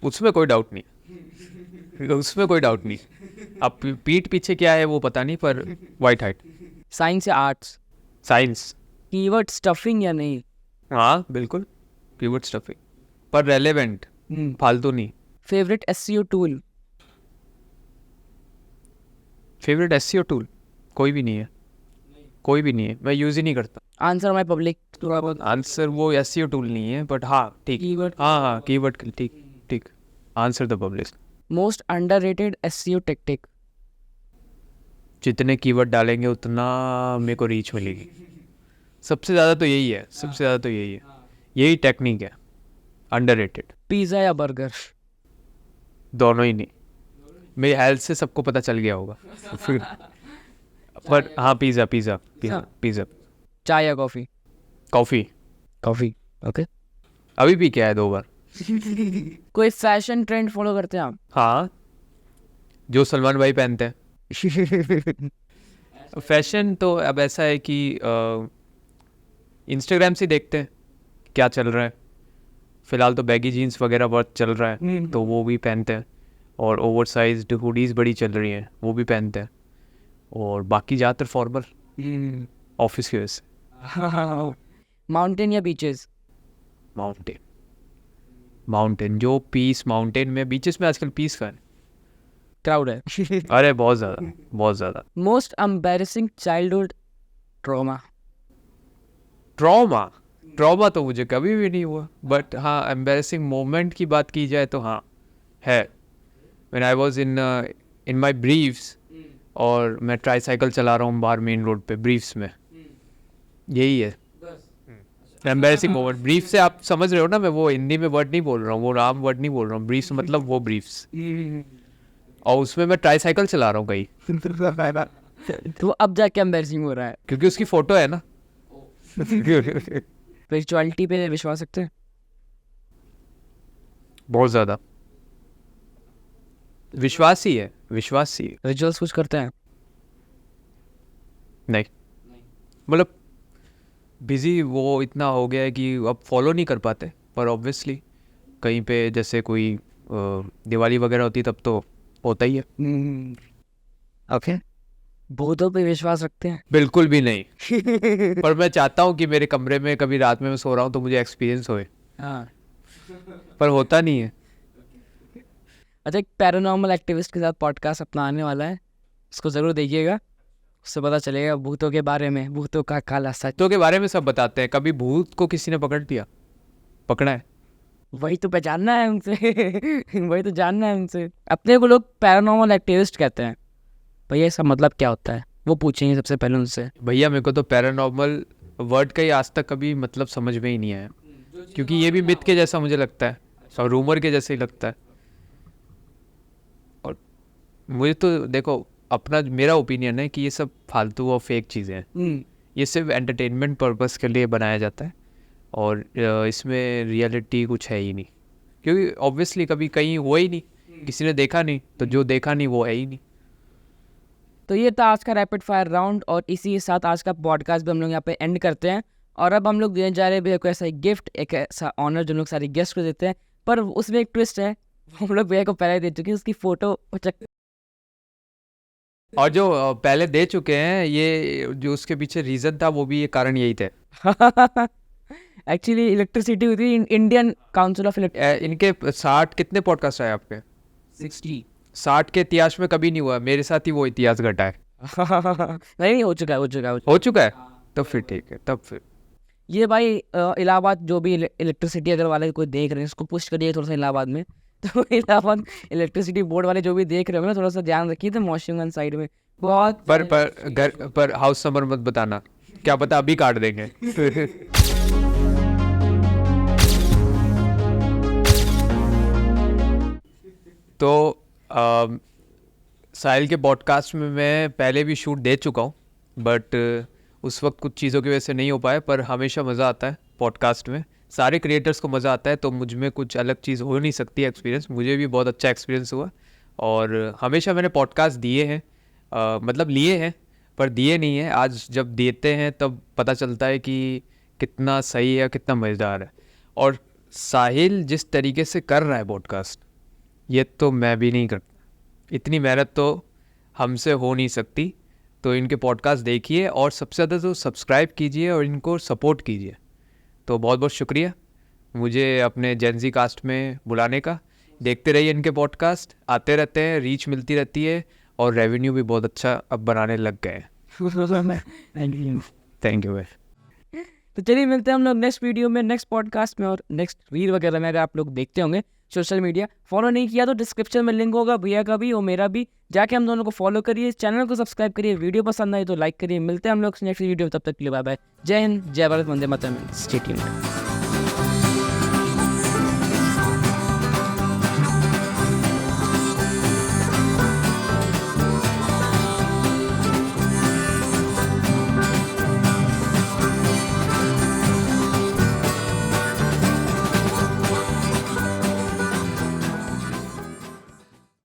उसमें कोई डाउट नहीं, उसमें कोई डाउट नहीं। अब पीठ पीछे क्या है वो पता नहीं, पर वाइट हेड। साइंस या आर्ट्स? साइंस। कीवर्ड स्टफिंग या नहीं? हाँ बिल्कुल, कीवर्ड स्टफिंग, पर रेलेवेंट, फालतू नहीं। Favourite SEO tool? Favourite SEO tool कोई भी नहीं है, कोई भी नहीं है, मैं यूज़ ही नहीं करता। आंसर माय पब्लिक थोड़ा बहुत। आंसर वो एसईओ टूल नहीं है, बट हाँ ठीक, कीवर्ड। हाँ कीवर्ड ठीक ठीक। Answer the public. Most underrated SEO tactic? जितने कीवर्ड डालेंगे उतना मेरे को रीच मिलेगी, सबसे ज़्यादा तो यही है, सबसे ज़्यादा तो यही है, यही टेक्निक है अंडररेटेड। पिज़्ज़ा या बर्गर? दोनों ही नहीं, मेरी हेल्थ से सबको पता चल गया होगा। पर हाँ पिज़्ज़ा पिज़्ज़ा पिज़्ज़ा पिज़्ज़ा। चाय या कॉफ़ी? कॉफ़ी। Coffee, okay. अभी पी के आया 2 बार। कोई फैशन ट्रेंड फॉलो करते हैं आप? हाँ, जो सलमान भाई पहनते हैं। फैशन तो अब ऐसा है कि इंस्टाग्राम से देखते हैं क्या चल रहा है। फ़िलहाल तो बैगी जीन्स वगैरह बहुत चल रहा है, तो वो भी पहनते हैं, और ओवर साइज्ड हुडीज़ बड़ी चल रही हैं, वो भी पहनते हैं, और बाकी ज़्यादातर फॉर्मल ऑफिस की वजह से। माउंटेन या बीचेस? माउंटेन। माउंटेन, जो पीस माउंटेन में, बीचेस में आजकल पीस का है। क्राउड है। अरे बहुत ज़्यादा, बहुत ज़्यादा। Most embarrassing childhood trauma? Trauma तो मुझे कभी भी नहीं हुआ, बट हाँ एम्बैरेसिंग मोमेंट की बात की जाए तो हाँ है। When I was in my briefs, और मैं ट्राईसाइकिल चला रहा हूँ बाहर मेन रोड पे ब्रीफ्स में, यही है एम्बैरेसिंग मोमेंट। ब्रीफ से आप समझ रहे हो ना, मैं वो हिंदी में वर्ड नहीं बोल रहा हूँ, वो राम वर्ड नहीं बोल रहा हूँ, ब्रीफ्स मतलब वो ब्रीफ्स, और उसमें मैं ट्राईसाइकिल चला रहा हूँ कहीं। तो अब जाके एम्बैरेसिंग हो रहा है क्योंकि उसकी फोटो है ना। स्पिरिचुअलिटी पे विश्वास रखते हैं? बहुत ज़्यादा विश्वास ही है, विश्वास ही है। रिचुअल्स कुछ करते हैं? नहीं, मतलब बिजी वो इतना हो गया है कि अब फॉलो नहीं कर पाते, पर ऑब्वियसली कहीं पे जैसे कोई दिवाली वगैरह होती है तब तो होता ही है। ओके। भूतों पे विश्वास रखते हैं? बिल्कुल भी नहीं। पर मैं चाहता हूँ कि मेरे कमरे में कभी रात में मैं सो रहा हूँ तो मुझे एक्सपीरियंस होए, हाँ। पर होता नहीं है। अच्छा, एक पैरानॉर्मल एक्टिविस्ट के साथ पॉडकास्ट अपना आने वाला है, उसको ज़रूर देखिएगा, उससे पता चलेगा भूतों के बारे में, भूतों का काला सच। तो के बारे में सब बताते हैं, कभी भूत को किसी ने पकड़ लिया? पकड़ा है? वही तो पहचानना है उनसे। वही तो जानना है उनसे। अपने को लोग पैरानॉर्मल एक्टिविस्ट कहते हैं, भैया इसका मतलब क्या होता है वो पूछेंगे सबसे पहले उनसे। भैया मेरे को तो पैरानॉर्मल वर्ड का ही आज तक कभी मतलब समझ में ही नहीं आया, क्योंकि ये भी मिथ के जैसा मुझे लगता है और रूमर के जैसे ही लगता है। और मुझे तो देखो अपना मेरा ओपिनियन है कि ये सब फालतू और फेक चीज़ें हैं। ये सिर्फ एंटरटेनमेंट पर्पस के लिए बनाया जाता है और इसमें रियलिटी कुछ है ही नहीं, क्योंकि ऑब्वियसली कभी कहीं हुआ ही नहीं, किसी ने देखा नहीं, तो जो देखा नहीं वो है ही नहीं। तो ये था आज का रैपिड फायर राउंड, और इसी के साथ आज का पॉडकास्ट भी हम लोग यहाँ पे एंड करते हैं। और अब हम लोग देने जा रहे हैं भैया को ऐसा एक गिफ्ट, एक ऐसा ऑनर जो लोग सारे गेस्ट को देते हैं, पर उसमें एक ट्विस्ट है, हम लोग भैया को पहले दे चुके हैं, उसकी फोटो और जो पहले दे चुके हैं, ये जो उसके पीछे रीज़न था वो भी ये कारण यही थे। एक्चुअली इलेक्ट्रिसिटी हुई थी, इंडियन काउंसिल ऑफ इनके 60 कितने पॉडकास्ट आए आपके? 60 के इतिहास में कभी नहीं हुआ, मेरे साथ ही वो इतिहास घटा है। नहीं, हो चुका है। तो फिर ठीक है, तब फिर ये भाई इलाहाबाद जो भी इलेक्ट्रिसिटी अगर वाले कोई देख रहे हैं, उसको पुश करिए थोड़ा सा इलाहाबाद में। तो इलाहाबाद इलेक्ट्रिसिटी बोर्ड वाले जो भी देख रहे होंगे ना, थोड़ा सा ध्यान रखिए। तो मॉशिंगन साइड में बहुत पर हाउस नंबर मत बताना, क्या पता अभी काट देंगे। तो साहिल के पॉडकास्ट में मैं पहले भी शूट दे चुका हूँ, बट उस वक्त कुछ चीज़ों की वजह से नहीं हो पाया। पर हमेशा मज़ा आता है पॉडकास्ट में, सारे क्रिएटर्स को मज़ा आता है, तो मुझ में कुछ अलग चीज़ हो नहीं सकती एक्सपीरियंस। मुझे भी बहुत अच्छा एक्सपीरियंस हुआ, और हमेशा मैंने पॉडकास्ट दिए हैं, मतलब लिए हैं पर दिए नहीं हैं। आज जब देते हैं तब पता चलता है कि कितना सही है, कितना मज़ेदार है। और साहिल जिस तरीके से कर रहा है पॉडकास्ट, ये तो मैं भी नहीं करता, इतनी मेहनत तो हमसे हो नहीं सकती। तो इनके पॉडकास्ट देखिए, और सबसे ज़्यादा तो सब्सक्राइब कीजिए और इनको सपोर्ट कीजिए। तो बहुत बहुत शुक्रिया मुझे अपने जेनजी कास्ट में बुलाने का। देखते रहिए इनके पॉडकास्ट, आते रहते हैं, रीच मिलती रहती है, और रेवेन्यू भी बहुत अच्छा अब बनाने लग गए हैं। थैंक यू भाई। तो चलिए मिलते हैं हम लोग नेक्स्ट वीडियो में, नेक्स्ट पॉडकास्ट में, और नेक्स्ट रील वगैरह में। अगर आप लोग देखते होंगे सोशल मीडिया, फॉलो नहीं किया तो डिस्क्रिप्शन में लिंक होगा, भैया का भी और मेरा भी, जाके हम दोनों को फॉलो करिए, चैनल को सब्सक्राइब करिए, वीडियो पसंद आए तो लाइक करिए। मिलते हैं हम लोग नेक्स्ट वीडियो में, तब तक के लिए बाय बाय। जय हिंद, जय भारत, वंदे मातरम, स्टे ट्यून्ड।